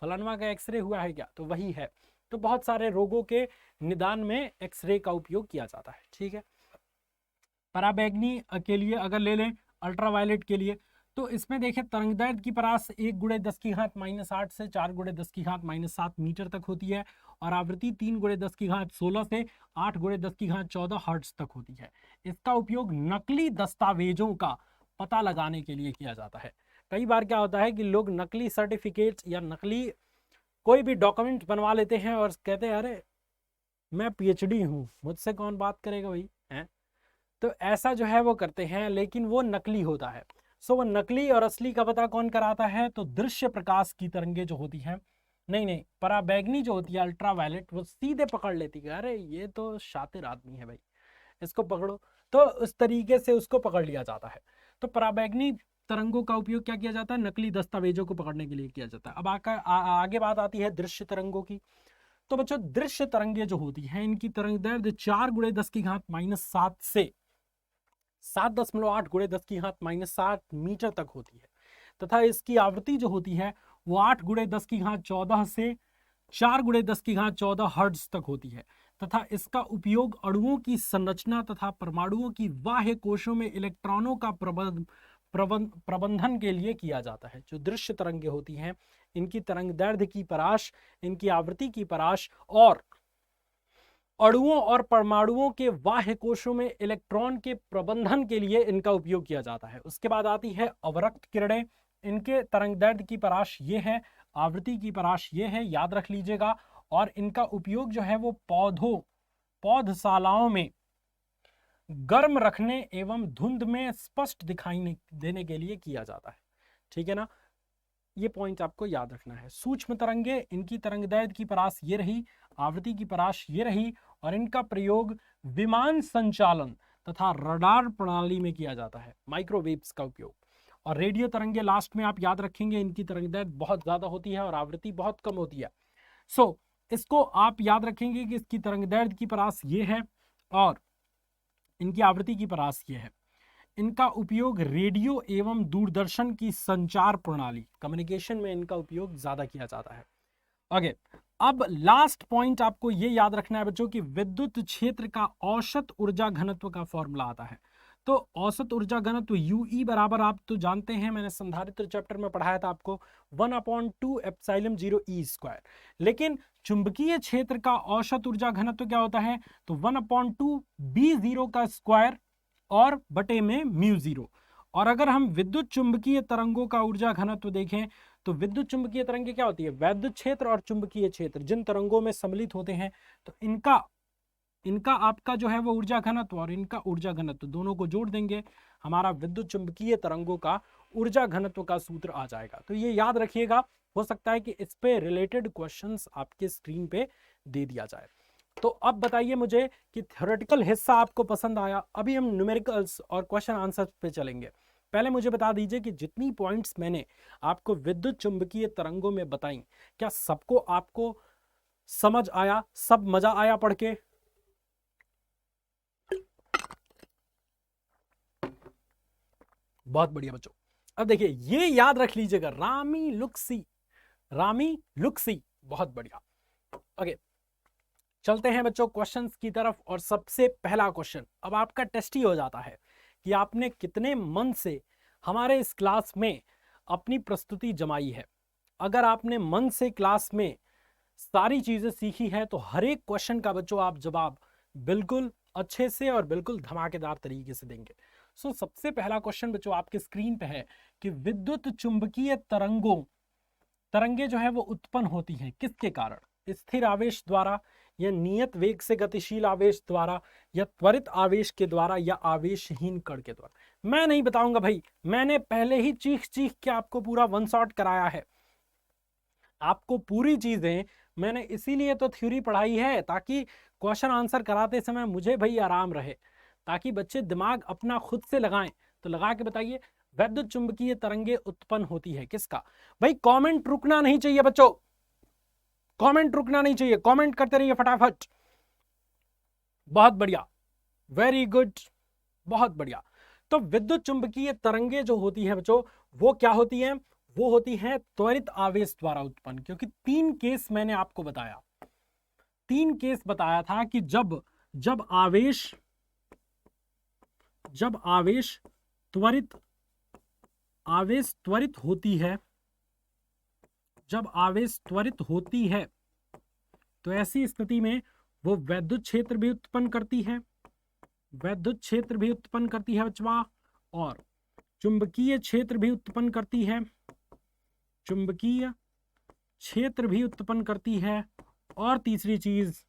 फलानवा का एक्सरे हुआ है क्या, तो वही है। तो बहुत सारे रोगों के निदान में एक्सरे का उपयोग किया जाता है। ठीक है, पराबैंगनी के लिए अगर ले लें अल्ट्रावायलेट के लिए, तो इसमें देखें तरंगदैर्घ्य की परास 1 × 10⁻8 से 4 × 10⁻7 मीटर तक होती है और आवृत्ति 3 × 10⁻16 से 8 × 10⁻14 हर्ट्ज तक होती है। इसका उपयोग नकली दस्तावेजों का पता लगाने के लिए किया जाता है। कई बार क्या होता है कि लोग नकली सर्टिफिकेट या नकली कोई भी डॉक्यूमेंट बनवा लेते हैं और कहते हैं अरे मैं PhD हूँ, मुझसे कौन बात करेगा भाई, है। तो ऐसा जो है वो करते हैं, लेकिन वो नकली होता है। सो वो नकली और असली का पता कौन कराता है, तो दृश्य प्रकाश की तरंगे जो होती हैं, नहीं पराबैंगनी जो होती है अल्ट्रावायलेट, वो सीधे पकड़ लेती है, अरे ये तो शातिर आदमी है भाई, इसको पकड़ो। तो उस तरीके से उसको पकड़ लिया जाता है। तो पराबैंगनी तरंगों का उपयोग क्या किया जाता है, नकली दस्तावेजों को पकड़ने के लिए किया जाता है। अब आगे बात आती है दृश्य तरंगों की। तो बच्चों दृश्य तरंगे जो होती हैं, इनकी तरंगदैर्घ्य 4 × 10⁻7 से 7.8 × 10⁻7 मीटर तक होती है तथा इसकी आवृत्ति जो होती है वो 8 × 10⁻14 से 4 × 10⁻14 हर्ट्ज तक होती है तथा इसका उपयोग अणुओं की संरचना तथा परमाणुओं की बाह्य कोशों में इलेक्ट्रॉनों का प्रबंधन के लिए किया जाता है। जो दृश्य तरंगे होती हैं, इनकी तरंगदैर्घ्य की परास, इनकी आवृत्ति की परास और अणुओं और परमाणुओं के बाह्य कोशों में इलेक्ट्रॉन के प्रबंधन के लिए इनका उपयोग किया जाता है। उसके बाद आती है अवरक्त किरणें। इनके तरंगदैर्घ्य की परास ये है, आवृत्ति की परास ये है, याद रख लीजिएगा। और इनका उपयोग जो है वो पौधशालाओं में गर्म रखने एवं धुंध में स्पष्ट दिखाई देने के लिए किया जाता है। ठीक है ना, ये पॉइंट आपको याद रखना है। सूक्ष्म तरंगे, इनकी तरंगदैर्घ्य की परास ये रही, आवृत्ति की परास ये रही और इनका प्रयोग विमान संचालन तथा रडार प्रणाली में किया जाता है, माइक्रोवेव्स का उपयोग। और रेडियो तरंगे लास्ट में आप याद रखेंगे, इनकी तरंगदैर्घ्य बहुत ज्यादा होती है और आवृत्ति बहुत कम होती है। सो इसको आप याद रखेंगे कि इसकी तरंगदैर्घ्य की परास ये है और इनकी आवृत्ति की परास ये है। इनका उपयोग रेडियो एवं दूरदर्शन की संचार प्रणाली, कम्युनिकेशन में इनका उपयोग ज्यादा किया जाता है। ओके, अब लास्ट पॉइंट आपको ये याद रखना है बच्चों कि विद्युत क्षेत्र का औसत ऊर्जा घनत्व का फॉर्मूला आता है। तो औसत ऊर्जा घनत्व UE बराबर आप तो जानते हैं, मैंने संधारित्र चैप्टर में पढ़ाया था आपको 1/2 एप्सिलॉन 0 E²। लेकिन चुंबकीय क्षेत्र का औसत ऊर्जा घनत्व क्या होता है, तो 1/2 B0 का स्क्वायर और बटे में μ0। और अगर हम विद्युत चुंबकीय तरंगों का ऊर्जा घनत्व देखें तो विद्युत चुंबकीय तरंगे क्या होती है, वैद्युत क्षेत्र और चुंबकीय क्षेत्र जिन तरंगों में सम्मिलित होते हैं, तो इनका आपका जो है वो ऊर्जा घनत्व और इनका ऊर्जा घनत्व दोनों को जोड़ देंगे, हमारा विद्युत चुंबकीय तरंगों का ऊर्जा घनत्व का सूत्र आ जाएगा। तो ये याद रखिएगा, हो सकता है कि इस पे रिलेटेड क्वेश्चंस आपके स्क्रीन पे दे दिया जाए। तो अब बताइए मुझे कि थ्योरेटिकल हिस्सा आपको पसंद आया। अभी हम न्यूमेरिकल्स और क्वेश्चन आंसर पे चलेंगे। पहले मुझे बता दीजिए कि जितनी पॉइंट्स मैंने आपको विद्युत चुंबकीय तरंगों में बताई, क्या सबको आपको समझ आया, सब मजा आया पढ़ के? बहुत बढ़िया बच्चों। अब देखिए ये याद रख लीजिएगा, रामी लुक्सी, बहुत बढ़िया। ओके, चलते हैं बच्चों क्वेश्चंस की तरफ। और सबसे पहला क्वेश्चन अब आपका टेस्ट ही हो जाता है कि आपने कितने मन से हमारे इस क्लास में अपनी प्रस्तुति जमाई है। अगर आपने मन से क्लास में सारी चीजें सीखी है तो हर एक क्वेश्चन का बच्चों आप जवाब बिल्कुल अच्छे से और बिल्कुल धमाकेदार तरीके से देंगे। सो सबसे पहला क्वेश्चन बच्चों आपके स्क्रीन पे है कि विद्युत चुंबकीय तरंगे जो है वो उत्पन्न होती हैं किसके कारण, स्थिर आवेश द्वारा या नियत वेग से गतिशील आवेश द्वारा या त्वरित आवेश के द्वारा या आवेशहीन कण के द्वारा। मैं नहीं बताऊंगा भाई, मैंने पहले ही चीख के आपको पूरा वन शॉट कराया है। आपको पूरी चीजें मैंने इसीलिए तो थ्योरी पढ़ाई है ताकि क्वेश्चन आंसर कराते समय मुझे भाई आराम रहे, ताकि बच्चे दिमाग अपना खुद से लगाएं, तो लगा के बताइए, वैद्युत चुंबकीय तरंगे उत्पन्न होती है किसका? भाई कमेंट रुकना नहीं चाहिए बच्चों, कमेंट रुकना नहीं चाहिए, कमेंट करते रहिए फटाफट। बहुत बढ़िया, वेरी गुड, बहुत बढ़िया। तो विद्युत चुंबकीय तरंगे जो होती है बच्चों, वो क्या होती है? वो होती है त्वरित आवेश द्वारा उत्पन्न। क्योंकि 3 केस मैंने आपको बताया, 3 केस बताया था कि जब जब आवेश त्वरित होती है, जब आवेश त्वरित होती है तो ऐसी स्थिति में वो वैद्युत क्षेत्र भी उत्पन्न करती है, वैद्युत क्षेत्र भी उत्पन्न करती है बच्चा, और चुंबकीय क्षेत्र भी उत्पन्न करती है, चुंबकीय क्षेत्र भी उत्पन्न करती है, और तीसरी चीज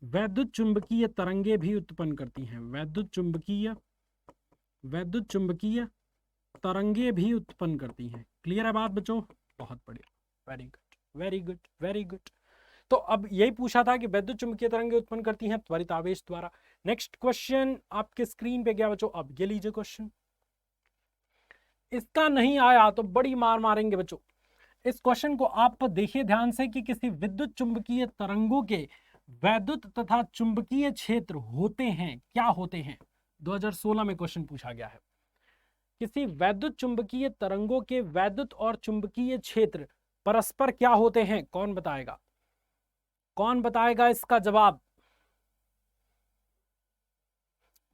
वैद्युत चुंबकीय तरंगे भी उत्पन्न करती हैं, वैद्युत चुंबकीय तरंगे भी उत्पन्न करती हैं। क्लियर है बात बच्चों? बहुत बढ़िया, very good, very good, very good. तो अब यही पूछा था कि वैद्युत चुंबकीय तरंगे उत्पन्न करती हैं त्वरित आवेश द्वारा। नेक्स्ट क्वेश्चन आपके स्क्रीन पे गया बच्चों, अब ये लीजिए क्वेश्चन। इसका नहीं आया तो बड़ी मार मारेंगे बच्चों। इस क्वेश्चन को आप देखिए ध्यान से कि किसी विद्युत चुंबकीय तरंगों के वैद्युत तथा चुंबकीय क्षेत्र होते हैं, क्या होते हैं? 2016 में क्वेश्चन पूछा गया है। किसी वैद्युत चुंबकीय तरंगों के वैद्युत और चुंबकीय क्षेत्र परस्पर क्या होते हैं? कौन बताएगा? कौन बताएगा इसका जवाब?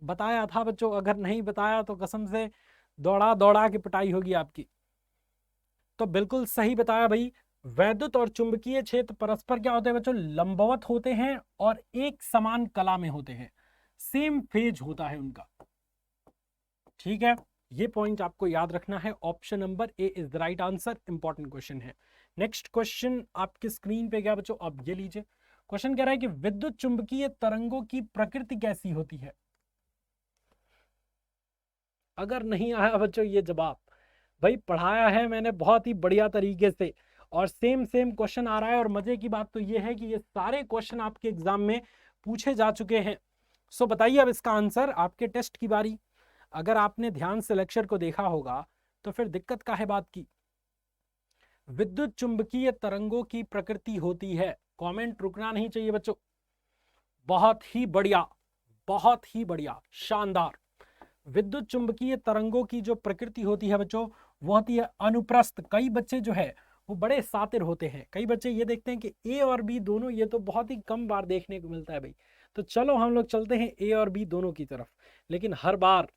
बताया था बच्चों, अगर नहीं बताया तो कसम से दौड़ा दौड़ा के पिटाई होगी आपकी। तो बिल्कुल सही बताया भाई, वैद्युत और चुंबकीय क्षेत्र परस्पर क्या होते हैं बच्चों? लंबवत होते हैं और एक समान कला में होते हैं, सेम फेज होता है उनका। ठीक है, ये पॉइंट आपको याद रखना है। Option number A is the right answer, important question है। नेक्स्ट क्वेश्चन आपके स्क्रीन पे गया बच्चों, अब ये लीजिए। क्वेश्चन कह रहा है कि विद्युत चुंबकीय तरंगों की प्रकृति कैसी होती है? अगर नहीं आया बच्चों ये जवाब, भाई पढ़ाया है मैंने बहुत ही बढ़िया तरीके से, और सेम क्वेश्चन आ रहा है। और मजे की बात तो ये है कि ये सारे क्वेश्चन आपके एग्जाम में पूछे जा चुके हैं। सो बताइए अब इसका आंसर, आपके टेस्ट की बारी। अगर आपने ध्यान से लेक्चर को देखा होगा तो फिर दिक्कत का है बात की। विद्युत चुंबकीय तरंगों की प्रकृति होती है, कमेंट रुकना नहीं चाहिए बच्चों। बहुत ही बढ़िया, बहुत ही बढ़िया, शानदार। विद्युत चुंबकीय तरंगों की जो प्रकृति होती है बच्चों, वो होती है अनुप्रस्थ। कई बच्चे जो है वो बड़े सातिर होते हैं, कई बच्चे ये देखते हैं कि ए और बी दोनों, ये तो बहुत ही कम बार देखने को मिलता है भाई। तो चलो हम लोग चलते हैं ए और बी दोनों की तरफ, लेकिन हर बार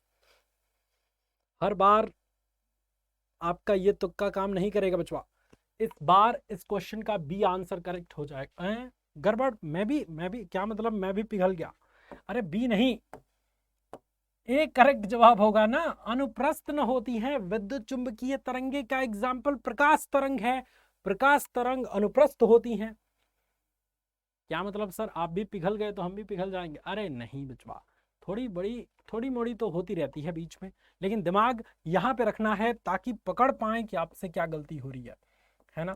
आपका ये तुक्का काम नहीं करेगा बच्चा। इस बार इस क्वेश्चन का बी आंसर करेक्ट हो जाएगा। गड़बड़, मैं भी क्या मतलब, मैं भी पिघल गया। अरे बी नहीं, एक करेक्ट जवाब होगा ना। अनुप्रस्थ न होती है विद्युत चुंबकीय तरंगे का एग्जाम्पल प्रकाश तरंग है, प्रकाश तरंग अनुप्रस्थ होती हैं। क्या मतलब सर, आप भी पिघल गए तो हम भी पिघल जाएंगे? अरे नहीं बचवा, थोड़ी मोड़ी तो होती रहती है बीच में, लेकिन दिमाग यहाँ पे रखना है ताकि पकड़ पाए कि आपसे क्या गलती हो रही है ना।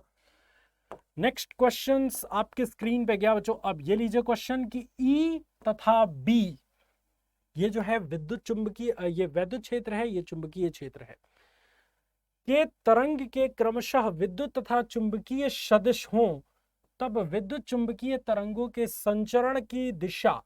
नेक्स्ट क्वेश्चन आपके स्क्रीन पे गया बच्चों, अब ये लीजिए क्वेश्चन कि ई तथा बी, ये जो है विद्युत चुंबकीय, ये वैद्युत क्षेत्र है, ये चुंबकीय क्षेत्र है, के तरंग के क्रमशः विद्युत तथा चुंबकीय सदिश हों तब विद्युत चुंबकीय तरंगों के संचरण की दिशा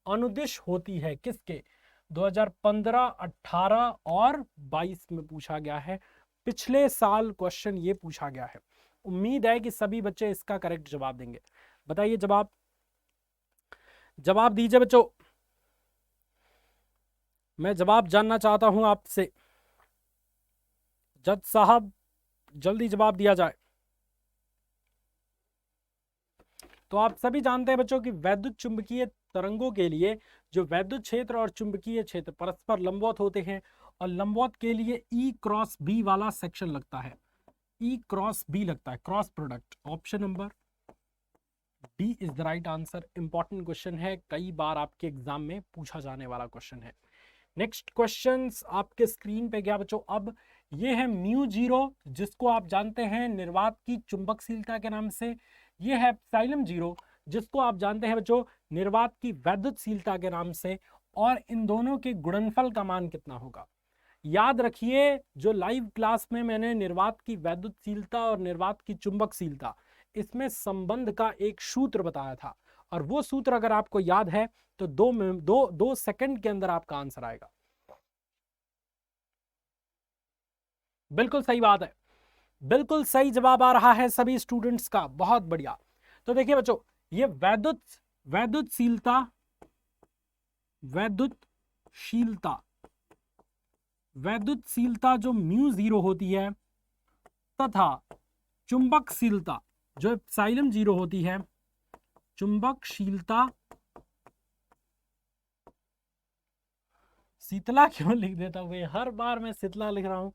अनुदिश होती है किसके? 2015, 18 और 22 में पूछा गया है। पिछले साल क्वेश्चन ये पूछा गया है। उम्मीद है कि सभी बच्चे इसका करेक्ट जवाब देंगे। बताइए जवाब दीजिए बच्चों, मैं जवाब जानना चाहता हूं आपसे। जज साहब जल्दी जवाब दिया जाए। तो आप सभी जानते हैं बच्चों कि वैद्युत चुंबकीय तरंगों के लिए जो वैद्युत क्षेत्र और चुंबकीय क्षेत्र परस्पर लंबवत होते हैं, और लंबवत के लिए ई क्रॉस बी वाला सेक्शन लगता है, ई क्रॉस बी लगता है, cross product. Option number D is the right answer. Important question है, कई बार आपके एग्जाम में पूछा जाने वाला क्वेश्चन है। नेक्स्ट क्वेश्चन आपके स्क्रीन पे गया बच्चों, अब ये है म्यू जीरो, जिसको आप जानते हैं निर्वात की चुंबकशीलता के नाम से। ये है एप्सिलॉन जीरो, जिसको आप जानते हैं बच्चों निर्वात की वैद्युतशीलता के नाम से। और इन दोनों के गुणनफल का मान कितना होगा? याद रखिए, जो लाइव क्लास में मैंने निर्वात की वैद्युतशीलता और निर्वात की चुंबकशीलता, इसमें संबंध का एक सूत्र बताया था, और वो सूत्र अगर आपको याद है तो दो सेकंड के अंदर आपका आंसर आएगा। बिल्कुल सही बात है, बिल्कुल सही जवाब आ रहा है सभी स्टूडेंट्स का, बहुत बढ़िया। तो देखिए बच्चों, ये वैद्युतशीलता वैद्युतशीलता जो म्यू 0 होती है, तथा चुंबकशीलता जो एप्सिलॉन 0 होती है, चुंबकशीलता, शीतला क्यों लिख देता हूं भाई, हर बार मैं शीतला लिख रहा हूं,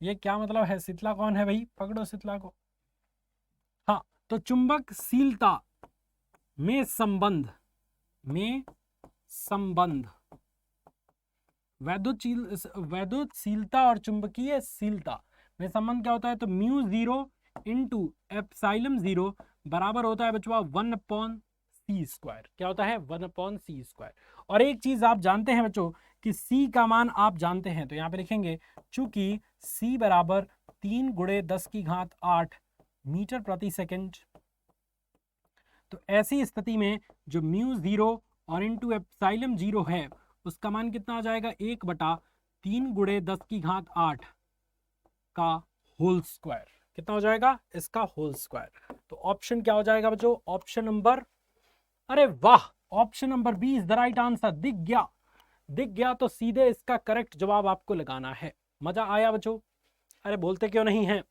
ये क्या मतलब है? शीतला कौन है भाई? पकड़ो शीतला को। हाँ, तो चुंबकशीलता में संबंध वैद्युतशीलता और चुंबकीय शीलता में संबंध क्या होता है? तो म्यू 0 इंटू एप्सिलॉन 0 बराबर होता है बच्चों 1/c²। क्या होता है? 1/c²। और एक चीज आप जानते हैं बच्चों कि c का मान आप जानते हैं, तो यहां पे लिखेंगे चूंकि c बराबर 3 × 10⁸ मीटर प्रति सेकंड, तो ऐसी स्थिति में जो म्यू 0 और इंटू एप्सिलॉन 0 है, उसका मान कितना आ जाएगा? 1/3 × 10⁸ का होल स्क्वायर। कितना हो जाएगा? इसका होल स्क्वायर। तो ऑप्शन क्या हो जाएगा बच्चों? ऑप्शन नंबर, अरे वाह, option number B is the right answer. दिख गया तो सीधे इसका करेक्ट जवाब आपको लगाना है। मजा आया बच्चों? अरे बोलते क्यों नहीं है?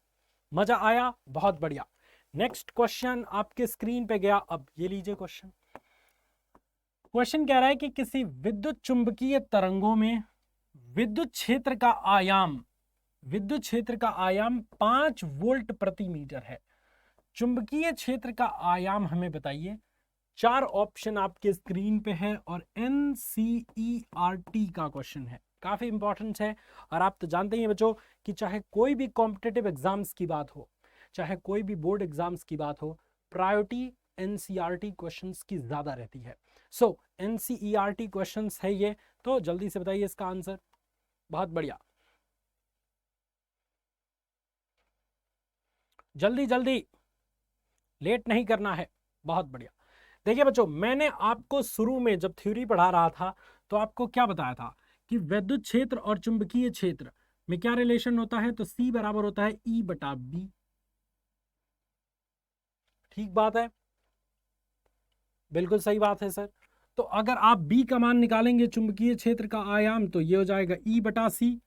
मजा आया? बहुत बढ़िया। नेक्स्ट क्वेश्चन आपके स्क्रीन पे गया, अब ये लीजिए क्वेश्चन कह रहा है कि किसी विद्युत चुंबकीय तरंगों में विद्युत क्षेत्र का आयाम 5 वोल्ट प्रति मीटर है। चुंबकीय क्षेत्र का आयाम हमें बताइए। 4 ऑप्शन आपके स्क्रीन पे है और NCERT का क्वेश्चन है, काफी इंपॉर्टेंट है। और आप तो जानते ही हैं बच्चों कि चाहे कोई भी कॉम्पिटिटिव एग्जाम्स की बात हो, चाहे कोई भी बोर्ड एग्जाम्स की बात हो, प्रायोरिटी NCERT क्वेश्चंस की ज्यादा रहती है। सो NCERT क्वेश्चंस है ये, तो जल्दी से बताइए इसका आंसर। बहुत बढ़िया, जल्दी, लेट नहीं करना है। बहुत बढ़िया। देखिए बच्चों, मैंने आपको शुरू में जब थ्योरी पढ़ा रहा था तो आपको क्या बताया था कि विद्युत क्षेत्र और चुंबकीय क्षेत्र में क्या रिलेशन होता है? तो C बराबर होता है E/B। ठीक बात है, बिल्कुल सही बात है सर। तो अगर आप B का मान निकालेंगे, चुंबकीय क्षेत्र का आयाम, तो ये हो जाएगा E/C।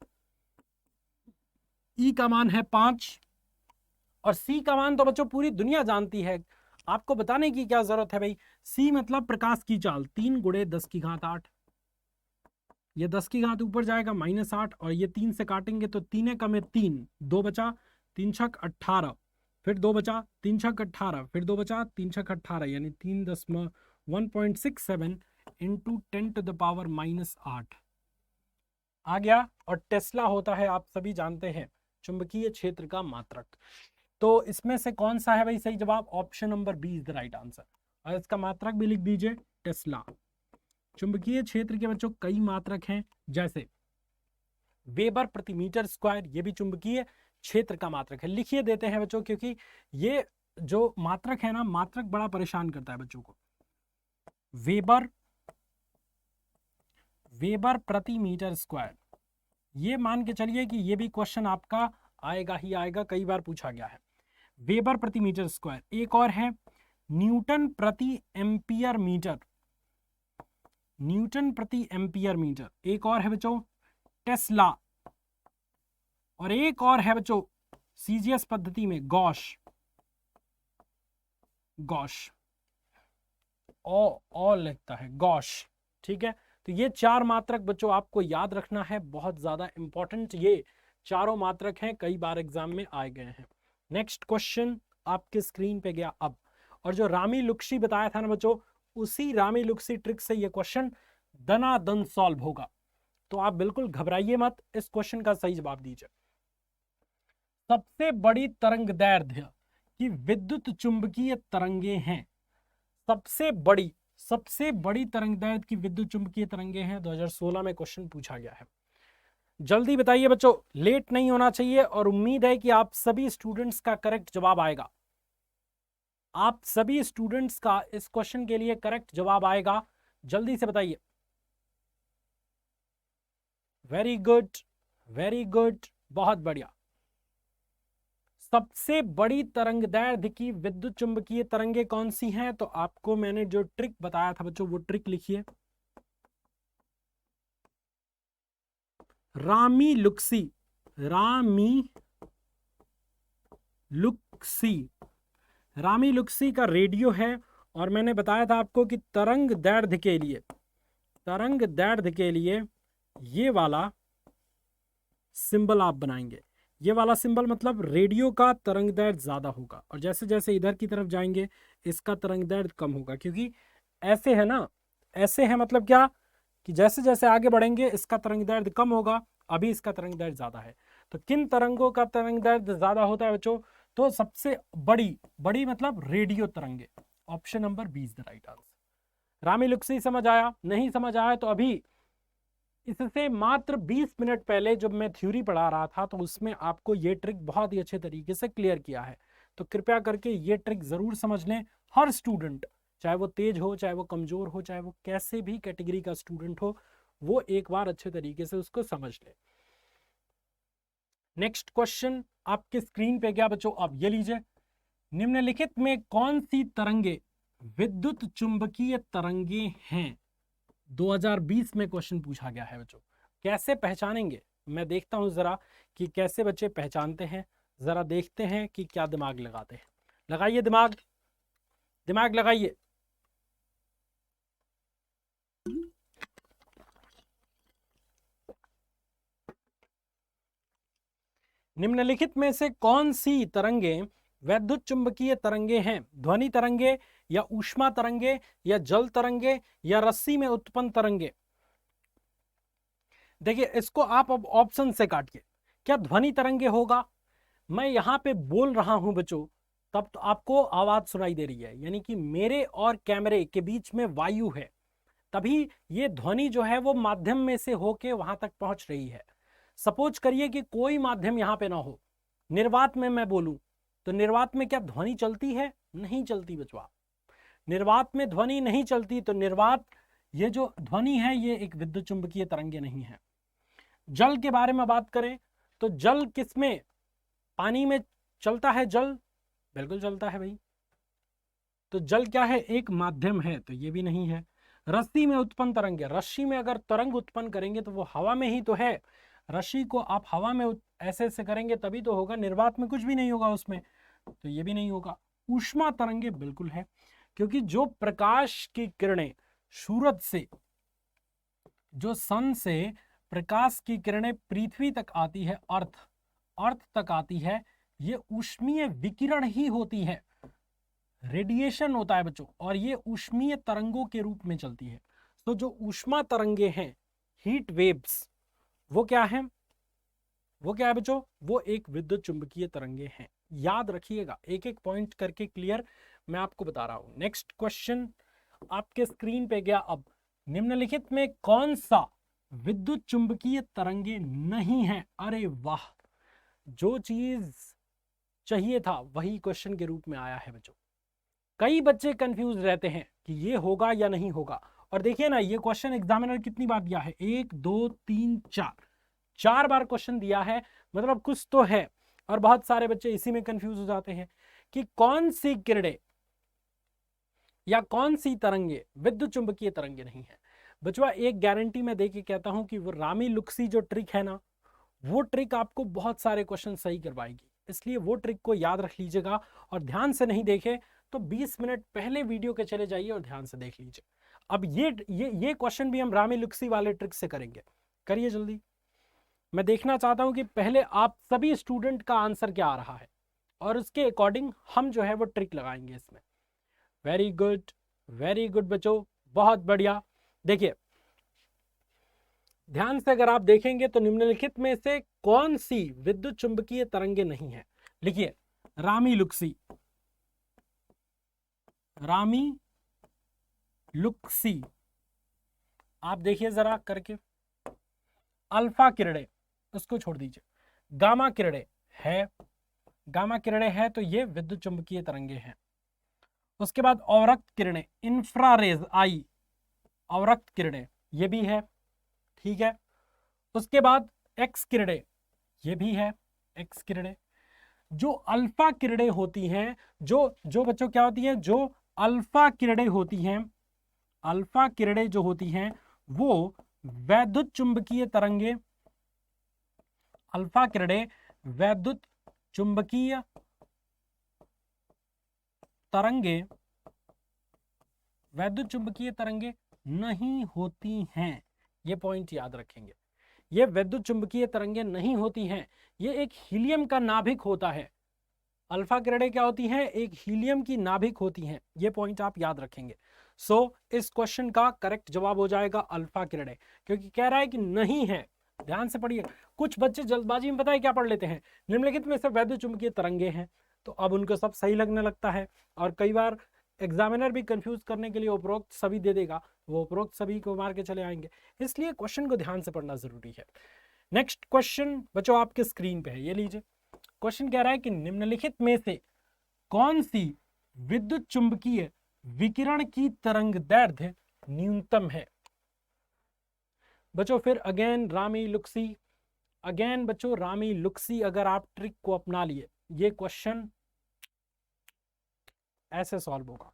E का मान है 5 और C का मान तो बच्चों पूरी दुनिया जानती है, आपको बताने की क्या जरूरत है भाई। C मतलब प्रकाश की चाल, 3 × 10⁸। ये 10 ऊपर जाएगा -8, और ये 3 से काटेंगे तो 3 कम 3, 2 बचा, 3 छक 18, फिर 2 बचा, 3 छक 18, फिर 2 बचा, 3 छक 18, यानी 1.67 इंटू 10⁻⁻8 आ गया। और टेस्ला होता है, आप सभी जानते हैं, चुंबकीय क्षेत्र का मात्रक। तो इसमें से कौन सा है भाई सही जवाब? Option number B is the right answer. और इसका मात्रक भी लिख दीजिए, टेस्ला। चुंबकीय क्षेत्र के बच्चों कई मात्रक हैं, जैसे वेबर प्रति मीटर स्क्वायर, ये भी चुंबकीय क्षेत्र का मात्रक है। लिखिए देते हैं बच्चों, क्योंकि ये जो मात्रक है ना, मात्रक बड़ा परेशान करता है बच्चों को। वेबर प्रति मीटर स्क्वायर, ये मान के चलिए कि ये भी क्वेश्चन आपका आएगा ही आएगा, कई बार पूछा गया है। वेबर प्रति मीटर स्क्वायर। एक और है न्यूटन प्रति एम्पियर मीटर, एक और है बच्चों टेस्ला, और एक और है बच्चों सीजीएस पद्धति में गॉश ओ लिखता है, गॉश। ठीक है, तो ये 4 मात्रक बच्चों आपको याद रखना है, बहुत ज्यादा इंपॉर्टेंट ये चारों मात्रक हैं, कई बार एग्जाम में आए गए हैं। नेक्स्ट क्वेश्चन आपके स्क्रीन पे गया अब, और जो रामी लुक्सी बताया था ना बच्चों, उसी रामी लुक्सी ट्रिक से ये क्वेश्चन दनादन सॉल्व होगा। तो आप बिल्कुल घबराइए मत, इस क्वेश्चन का सही जवाब दीजिए। सबसे बड़ी तरंगदैर्ध्य की विद्युत चुंबकीय तरंगे हैं, सबसे बड़ी तरंगदैर्ध्य की विद्युत चुंबकीय तरंगे हैं, 2016 में क्वेश्चन पूछा गया है। जल्दी बताइए बच्चों, लेट नहीं होना चाहिए, और उम्मीद है कि आप सभी स्टूडेंट्स का करेक्ट जवाब आएगा। आप सभी स्टूडेंट्स का इस क्वेश्चन के लिए करेक्ट जवाब आएगा, जल्दी से बताइए। वेरी गुड, वेरी गुड, बहुत बढ़िया। सबसे बड़ी तरंगदैर्घ्य की विद्युत चुंबकीय तरंगे कौन सी हैं? तो आपको मैंने जो ट्रिक बताया था बच्चों, वो ट्रिक लिखिए। रामी लुक्सी, रामी लुक्सी, रामी लुक्सी का रेडियो है। और मैंने बताया था आपको कि तरंग दैर्घ्य के लिए, तरंग दैर्घ्य के लिए ये वाला सिंबल आप बनाएंगे। ये वाला सिंबल मतलब रेडियो का तरंग दैर्घ्य ज्यादा होगा, और जैसे जैसे इधर की तरफ जाएंगे इसका तरंग दैर्घ्य कम होगा, क्योंकि ऐसे है ना, ऐसे है मतलब क्या कि जैसे जैसे आगे बढ़ेंगे इसका तरंग दैर्घ्य कम होगा, अभी इसका तरंग दैर्घ्य ज्यादा है। तो किन तरंगों का तरंग दैर्घ्य ज्यादा होता है बच्चों? तो सबसे बड़ी, बड़ी मतलब रेडियो तरंगे। Option number B is the right answer. रामी लुक्सी समझ आया? नहीं समझ आया तो अभी इससे मात्र 20 मिनट पहले जब मैं थ्योरी पढ़ा रहा था तो उसमें आपको ये ट्रिक बहुत ही अच्छे तरीके से क्लियर किया है। तो कृपया करके ये ट्रिक जरूर समझ लें। हर स्टूडेंट, चाहे वो तेज हो, चाहे वो कमजोर हो, चाहे वो कैसे भी कैटेगरी का स्टूडेंट हो, वो एक बार अच्छे तरीके से उसको समझ ले। नेक्स्ट क्वेश्चन आपके स्क्रीन पे क्या बच्चों, आप ये लीजिए। निम्नलिखित में कौन सी तरंगे विद्युत चुंबकीय तरंगे हैं? 2020 में क्वेश्चन पूछा गया है बच्चों। कैसे पहचानेंगे? मैं देखता हूं जरा कि कैसे बच्चे पहचानते हैं। जरा देखते हैं कि क्या दिमाग लगाते हैं। लगाइए दिमाग, दिमाग लगाइए। निम्नलिखित में से कौन सी तरंगे वैद्युत चुंबकीय तरंगे हैं? ध्वनि तरंगे, या ऊष्मा तरंगे, या जल तरंगे, या रस्सी में उत्पन्न तरंगे? देखिए इसको आप अब ऑप्शन से काटिए। क्या ध्वनि तरंगे होगा? मैं यहां पे बोल रहा हूं बच्चों, तब तो आपको आवाज सुनाई दे रही है, यानी कि मेरे और कैमरे के बीच में वायु है, तभी ये ध्वनि जो है वो माध्यम में से होके वहां तक पहुंच रही है। सपोज करिए कि कोई माध्यम यहां पे ना हो, निर्वात में मैं बोलूं, तो निर्वात में क्या ध्वनि चलती है? नहीं चलती बचवा। निर्वात में ध्वनि नहीं चलती, तो निर्वात, ये जो ध्वनि है ये एक विद्युत चुंबकीय तरंगे नहीं है। जल के बारे में बात करें तो जल किसमें, पानी में चलता है जल? बिल्कुल चलता है भाई। तो जल क्या है? एक माध्यम है, तो ये भी नहीं है। रस्सी में उत्पन्न तरंगे, रस्सी में अगर तरंग उत्पन्न करेंगे तो वो हवा में ही तो है। रस्सी को आप हवा में ऐसे ऐसे करेंगे तभी तो होगा, निर्वात में कुछ भी नहीं होगा उसमें, तो ये भी नहीं होगा। ऊष्मा तरंगे बिल्कुल है, क्योंकि जो प्रकाश की किरणें सूरज से, जो सन से प्रकाश की किरणें पृथ्वी तक आती है, अर्थ, अर्थ तक आती है, ये ऊष्मीय विकिरण ही होती है, रेडिएशन होता है बच्चों, और ये ऊष्मीय तरंगों के रूप में चलती है। तो जो ऊष्मा तरंगे हैं, हीट वेव्स, वो क्या है? वो क्या है बच्चों? वो एक विद्युत चुंबकीय तरंगे हैं। याद रखिएगा, एक एक पॉइंट करके क्लियर मैं आपको बता रहा हूं। नेक्स्ट क्वेश्चन आपके स्क्रीन पे गया। अब निम्नलिखित में कौन सा विद्युत चुंबकीय तरंगे नहीं है? अरे वाह, जो चीज चाहिए था वही क्वेश्चन के रूप में आया है बच्चों। कई बच्चे कंफ्यूज रहते हैं कि ये होगा या नहीं होगा। और देखिए ना, ये क्वेश्चन एग्जामिनर कितनी बार दिया है? 1 2 3 4, 4 बार क्वेश्चन दिया है, मतलब कुछ तो है। और बहुत सारे बच्चे इसी में कंफ्यूज हो जाते हैं कि कौन सी किरणें या कौन सी तरंगे विद्युत चुंबकीय तरंगे नहीं है। बचवा एक गारंटी मैं देके कहता हूं कि वो रामी लुक्सी जो ट्रिक है ना, वो ट्रिक आपको बहुत सारे क्वेश्चन सही करवाएगी। इसलिए वो ट्रिक को याद रख लीजिएगा, और ध्यान से नहीं देखे तो 20 मिनट पहले वीडियो के चले जाइए और ध्यान से देख लीजिए। अब ये क्वेश्चन भी हम रामी लुक्सी वाले ट्रिक से करेंगे। करिए जल्दी, मैं देखना चाहता हूं कि पहले आप सभी स्टूडेंट का आंसर क्या आ रहा है, और उसके अकॉर्डिंग हम जो है वो ट्रिक लगाएंगे इसमें। वेरी गुड, वेरी गुड बच्चों, बहुत बढ़िया। देखिए ध्यान से अगर आप देखेंगे तो निम्नलिखित में से कौन सी विद्युत चुंबकीय तरंगे नहीं है? लिखिए, रामी लुक्सी, रामी लुक्सी, आप देखिए जरा करके। अल्फा किरणें, उसको छोड़ दीजिए। गामा किरणें है, गामा किरणें है तो ये विद्युत चुंबकीय तरंगे हैं। उसके बाद अवरक्त किरणें, इंफ्रारेज आई, अवरक्त किरणें ये भी है, ठीक है। उसके बाद एक्स किरणें ये भी है, एक्स किरणें। जो अल्फा किरणें होती हैं, जो जो बच्चों क्या होती हैं, जो अल्फा किरणें होती हैं, अल्फा किरणें जो होती हैं वो वैद्युत चुंबकीय तरंगे, अल्फा किरणें वैद्युत चुंबकीय तरंगे, वैद्युत चुंबकीय तरंगे नहीं होती हैं। ये पॉइंट याद रखेंगे, ये वैद्युत चुंबकीय तरंगे नहीं होती हैं। ये एक हीलियम का नाभिक होता है। अल्फा किरणें क्या होती हैं, एक हीलियम की नाभिक होती हैं। ये पॉइंट आप याद रखेंगे। सो इस क्वेश्चन का करेक्ट जवाब हो जाएगा अल्फा किरणें, क्योंकि कह रहा है कि नहीं है। ध्यान से पढ़िए, कुछ बच्चे जल्दबाजी में पता है क्या पढ़ लेते हैं, निम्नलिखित में से वैद्युत चुंबकीय तरंगे हैं, तो अब उनको सब सही लगने लगता है। और कई बार एग्जामिनर भी कंफ्यूज करने के लिए उपरोक्त सभी दे देगा, वो उपरोक्त सभी को मार के चले आएंगे। इसलिए क्वेश्चन को ध्यान से पढ़ना जरूरी है। नेक्स्ट क्वेश्चन बच्चों आपके स्क्रीन पे है, ये लीजिए। क्वेश्चन कह रहा है कि निम्नलिखित में से कौन सी विद्युत चुंबकीय विकिरण की तरंगदैर्ध्य न्यूनतम है। बच्चों फिर अगेन रामी लुक्सी, अगेन बच्चों रामी लुक्सी अगर आप ट्रिक को अपना लिए, ये क्वेश्चन ऐसे सॉल्व होगा,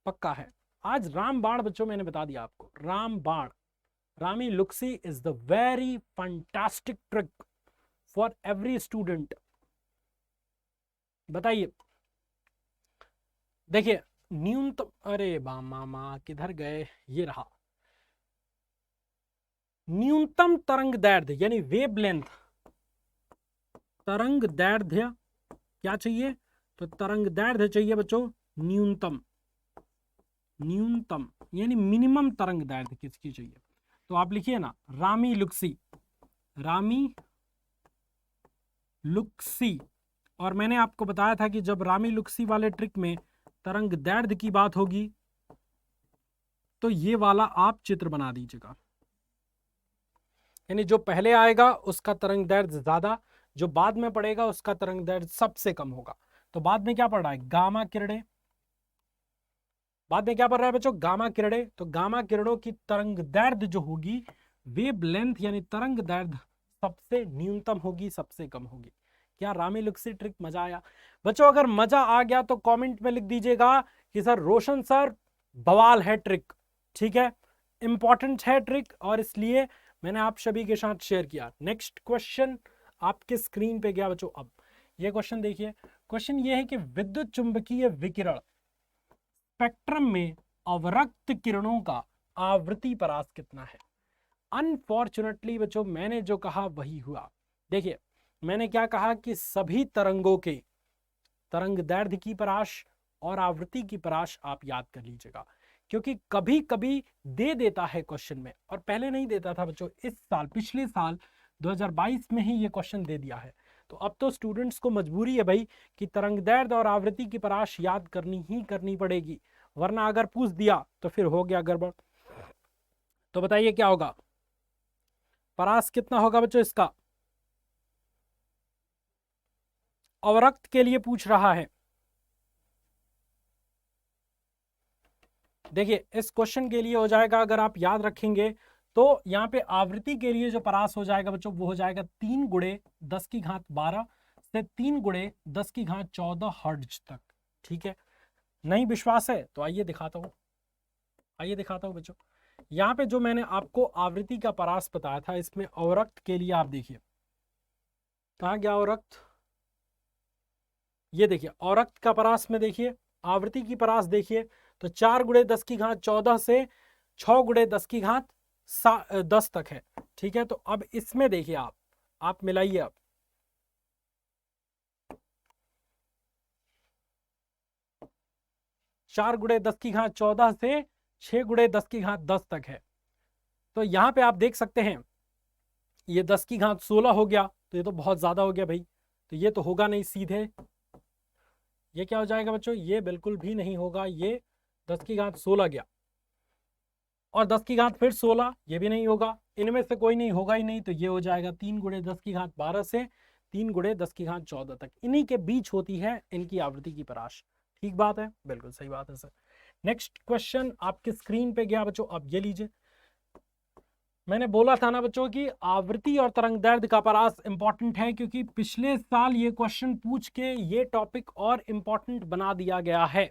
पक्का है। आज रामबाण बच्चों मैंने बता दिया आपको, रामबाण, रामी लुक्सी is the very fantastic trick for every student. बताइए, देखिए न्यूनतम, अरे मामा किधर गए, ये रहा। न्यूनतम तरंग दैर्ध्य यानी वेव लेंथ, तरंग दैर्ध्य क्या चाहिए, तो तरंग दैर्ध्य चाहिए बच्चों न्यूनतम, न्यूनतम यानी मिनिमम तरंग दैर्ध्य किसकी चाहिए, तो आप लिखिए ना रामी लुक्सी, रामी लुक्सी। और मैंने आपको बताया था कि जब रामी लुक्सी वाले ट्रिक में तरंग दैर्ध्य की बात होगी तो ये वाला आप चित्र बना दीजिएगा, यानी जो पहले आएगा उसका तरंग दैर्ध्य ज्यादा, जो बाद में पड़ेगा उसका तरंग दैर्ध्य सबसे कम होगा। तो बाद में क्या पड़ रहा है, गामा किरणें, बाद में क्या पड़ रहा है बच्चों, गामा किरणें। तो गामा किरणों की तरंग दैर्ध्य जो होगी, वेव लेंथ यानी तरंग दैर्ध्य सबसे न्यूनतम होगी, सबसे कम होगी। क्या रामी लुक्सी ट्रिक मजा आया बच्चों? अगर मजा आ गया तो कमेंट में लिख दीजिएगा कि सर रोशन सर बवाल है ट्रिक, ठीक है, इंपॉर्टेंट है ट्रिक, और इसलिए मैंने आप सभी के साथ शेयर किया। नेक्स्ट क्वेश्चन आपके स्क्रीन पे गया बच्चों। अब ये क्वेश्चन देखिए, क्वेश्चन ये है कि विद्युत चुंबकीय विकिरण स्पेक्ट्रम में अवरक्त किरणों का आवृत्ति परास कितना है। अनफॉर्चुनेटली बच्चों मैंने जो कहा वही हुआ। देखिए मैंने क्या कहा कि सभी तरंगों के तरंग दैर्ध्य की परास और आवृत्ति की परास आप याद कर लीजिएगा, क्योंकि कभी कभी दे देता है क्वेश्चन में, और पहले नहीं देता था बच्चों, इस साल पिछले साल 2022 में ही ये क्वेश्चन दे दिया है। तो अब तो स्टूडेंट्स को मजबूरी है भाई कि तरंग दैर्ध्य और आवृत्ति की परास याद करनी ही करनी पड़ेगी, वरना अगर पूछ दिया तो फिर हो गया गड़बड़। तो बताइए क्या होगा, परास कितना होगा बच्चों इसका, अवरक्त के लिए पूछ रहा है। देखिए इस क्वेश्चन के लिए हो जाएगा, अगर आप याद रखेंगे तो यहाँ पे आवृत्ति के लिए जो परास हो जाएगा बच्चों वो हो जाएगा 3 गुणे 10 की घात 12 से 3 गुणे 10 की घात 14 हर्ट्ज तक, ठीक है। नहीं विश्वास है तो आइए दिखाता हूँ, आइए दिखाता हूँ बच्चों। यहाँ पे जो मैंने आपको आवृत्ति का परास बताया था, इसमें अवरक्त के लिए आप देखिए कहाँ गया अवरक्त, ये देखिए अवरक्त का परास में देखिए, आवृत्ति की परास देखिए, तो 4 गुणे 10 की घात 14 से 6 गुणे 10 की घात 10 तक है, ठीक है। तो अब इसमें देखिए आप मिलाइए, अब चार गुणे 10 की घात 14 से 6 गुणे 10 की घात 10 तक है। तो यहां पे आप देख सकते हैं ये 10 की घात 16 हो गया, तो ये तो बहुत ज्यादा हो गया भाई, तो ये तो होगा नहीं सीधे। ये क्या हो जाएगा बच्चों, ये बिल्कुल भी नहीं होगा, ये 10 की घात 16 गया। और 10 की घात फिर 16, ये भी नहीं होगा, इनमें से कोई नहीं होगा ही नहीं, तो ये हो जाएगा 3 गुणे 10 की घात 12 से 3 गुणे 10 की घात 14 तक, इन्हीं के बीच होती है इनकी आवृत्ति की परास। ठीक बात है, बिल्कुल सही बात है सर। नेक्स्ट क्वेश्चन आपके स्क्रीन पे गया बच्चों, अब ये लीजिए। मैंने बोला था ना बच्चों कि आवृत्ति और तरंग दैर्ध्य का परास इंपॉर्टेंट है, क्योंकि पिछले साल ये क्वेश्चन पूछ के ये टॉपिक और इंपॉर्टेंट बना दिया गया है।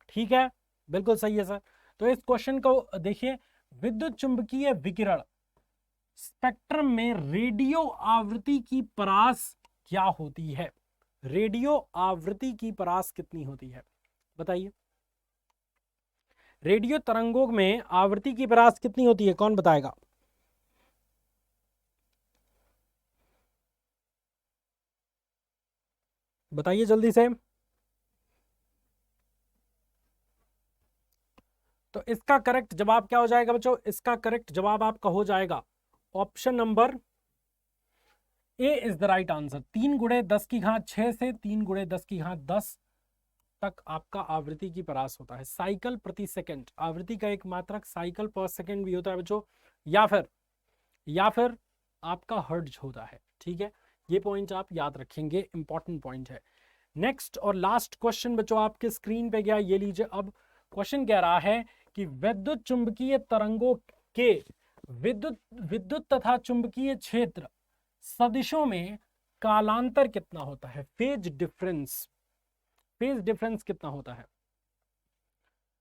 ठीक है, बिल्कुल सही है सर। तो इस क्वेश्चन को देखिए, विद्युत चुंबकीय विकिरण स्पेक्ट्रम में रेडियो आवृत्ति की परास क्या होती है? रेडियो आवृत्ति की परास कितनी होती है बताइए। रेडियो तरंगों में आवृत्ति की परास कितनी होती है, कौन बताएगा? बताइए जल्दी से। तो इसका करेक्ट जवाब क्या हो जाएगा बच्चों? इसका करेक्ट जवाब आपका हो जाएगा option number A is the right answer. 3 गुणे 10 की घात 6 से 3 गुणे 10 की घात 10 तक आपका आवृत्ति की परास होता है। साइकिल प्रति सेकंड, आवृत्ति का एक मात्रक साइकिल पर सेकंड भी होता है बच्चों, या फिर आपका हर्ट्ज होता है। ठीक है, ये पॉइंट आप याद रखेंगे, इंपॉर्टेंट पॉइंट है। नेक्स्ट और लास्ट क्वेश्चन बच्चों आपके स्क्रीन पे गया, ये लीजिए। अब क्वेश्चन कह रहा है कि विद्युत चुंबकीय तरंगों के विद्युत तथा चुंबकीय क्षेत्र सदिशों में कालांतर कितना होता है? फेज डिफरेंस कितना होता है?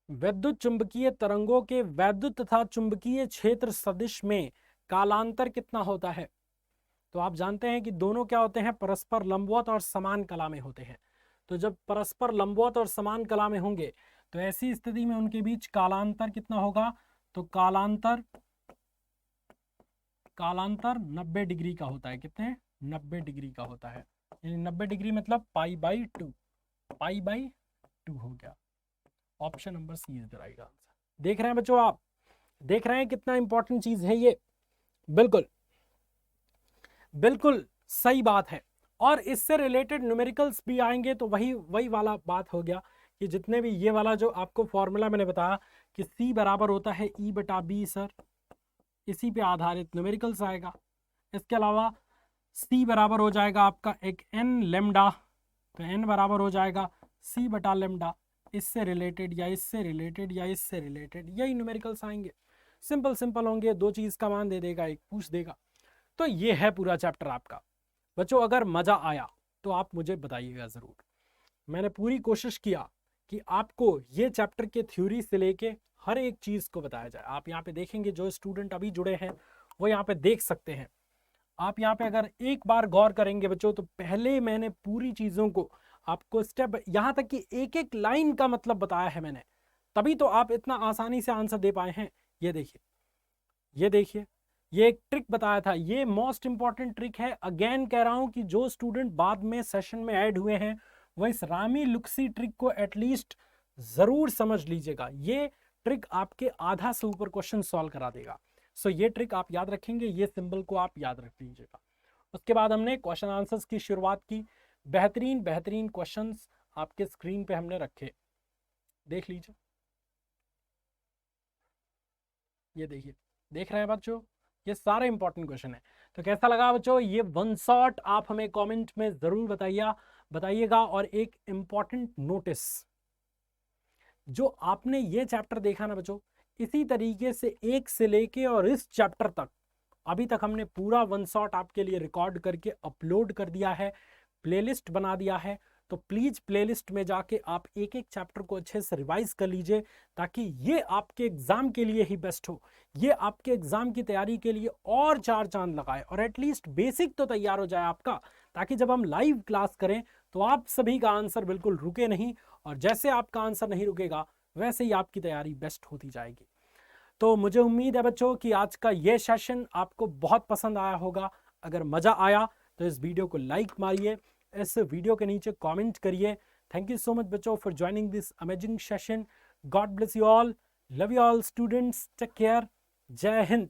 विद्युत चुंबकीय तरंगों के वैद्युत तथा चुंबकीय क्षेत्र सदिश में कालांतर कितना होता है? तो आप जानते हैं कि दोनों क्या होते हैं? परस्पर लंबवत और समान कला में होते हैं। तो जब परस्पर लंबवत और समान कला में होंगे तो ऐसी स्थिति में उनके बीच कालांतर कितना होगा? तो कालांतर 90 डिग्री का होता है। कितने? 90 डिग्री का होता है। यानी 90 डिग्री मतलब π/2 हो गया। Option number C is the right answer. देख रहे हैं बच्चों, आप देख रहे हैं कितना इंपॉर्टेंट चीज है ये। बिल्कुल सही बात है। और इससे रिलेटेड न्यूमेरिकल्स भी आएंगे, तो वही वाला बात हो गया कि जितने भी ये वाला जो आपको फॉर्मूला मैंने बताया कि C बराबर होता है E/B सर, इसी पे आधारित न्यूमेरिकल्स आएगा। इसके अलावा C बराबर हो जाएगा आपका एक N लेमडा, तो N बराबर हो जाएगा C/λ। इससे रिलेटेड या इससे रिलेटेड या इससे रिलेटेड यही न्यूमेरिकल्स आएंगे। सिंपल होंगे, 2 चीज का मान दे देगा, एक पूछ देगा। तो ये है पूरा चैप्टर आपका। बच्चों अगर मजा आया तो आप मुझे बताइएगा जरूर। मैंने पूरी कोशिश किया कि आपको ये चैप्टर के थ्योरी से लेके हर एक चीज को बताया जाए। आप यहाँ पे देखेंगे, जो स्टूडेंट अभी जुड़े हैं वो यहाँ पे देख सकते हैं। आप यहाँ पे अगर एक बार गौर करेंगे बच्चों, तो पहले मैंने पूरी चीजों को आपको स्टेप, यहाँ तक कि एक लाइन का मतलब बताया है मैंने, तभी तो आप इतना आसानी से आंसर दे पाए हैं। ये देखिए, ये एक ट्रिक बताया था, ये मोस्ट इंपॉर्टेंट ट्रिक है। अगेन कह रहा हूं कि जो स्टूडेंट बाद में सेशन में ऐड हुए हैं वो इस रामी लुक्सी ट्रिक को एटलीस्ट जरूर समझ लीजिएगा। ये ट्रिक आपके आधा से ऊपर क्वेश्चन सॉल्व करा देगा। सो ये ट्रिक आप याद रखेंगे, ये सिंबल को आप याद रख लीजिएगा। उसके बाद हमने क्वेश्चन आंसर्स की शुरुआत की। बेहतरीन क्वेश्चंस आपके स्क्रीन पे हमने रखे, देख लीजिए। ये देखिए, देख रहे हैं बच्चों, ये सारे इंपॉर्टेंट क्वेश्चन है। तो कैसा लगा बच्चों ये वन शॉट? आप हमें कमेंट में जरूर बताइएगा। और एक इंपॉर्टेंट नोटिस, जो आपने ये चैप्टर देखा ना बच्चों, इसी तरीके से 1 से लेके और इस चैप्टर तक अभी तक हमने पूरा वन शॉट आपके लिए रिकॉर्ड करके अपलोड कर दिया है, प्लेलिस्ट बना दिया है। तो प्लीज प्लेलिस्ट में जाके आप एक चैप्टर को अच्छे से रिवाइज कर लीजिए, ताकि ये आपके एग्जाम के लिए ही बेस्ट हो, ये आपके एग्जाम की तैयारी के लिए और 4 चांद लगाए, और एटलीस्ट बेसिक तो तैयार हो जाए आपका, ताकि जब हम लाइव क्लास करें तो आप सभी का आंसर बिल्कुल रुके नहीं, और जैसे आपका आंसर नहीं रुकेगा वैसे ही आपकी तैयारी बेस्ट होती जाएगी। तो मुझे उम्मीद है बच्चों कि आज का ये सेशन आपको बहुत पसंद आया होगा। अगर मजा आया तो इस वीडियो को लाइक मारिए, इस वीडियो के नीचे कमेंट करिए। थैंक यू सो मच बच्चों for joining this amazing session. God bless you all, love you all students, take care, जय हिंद।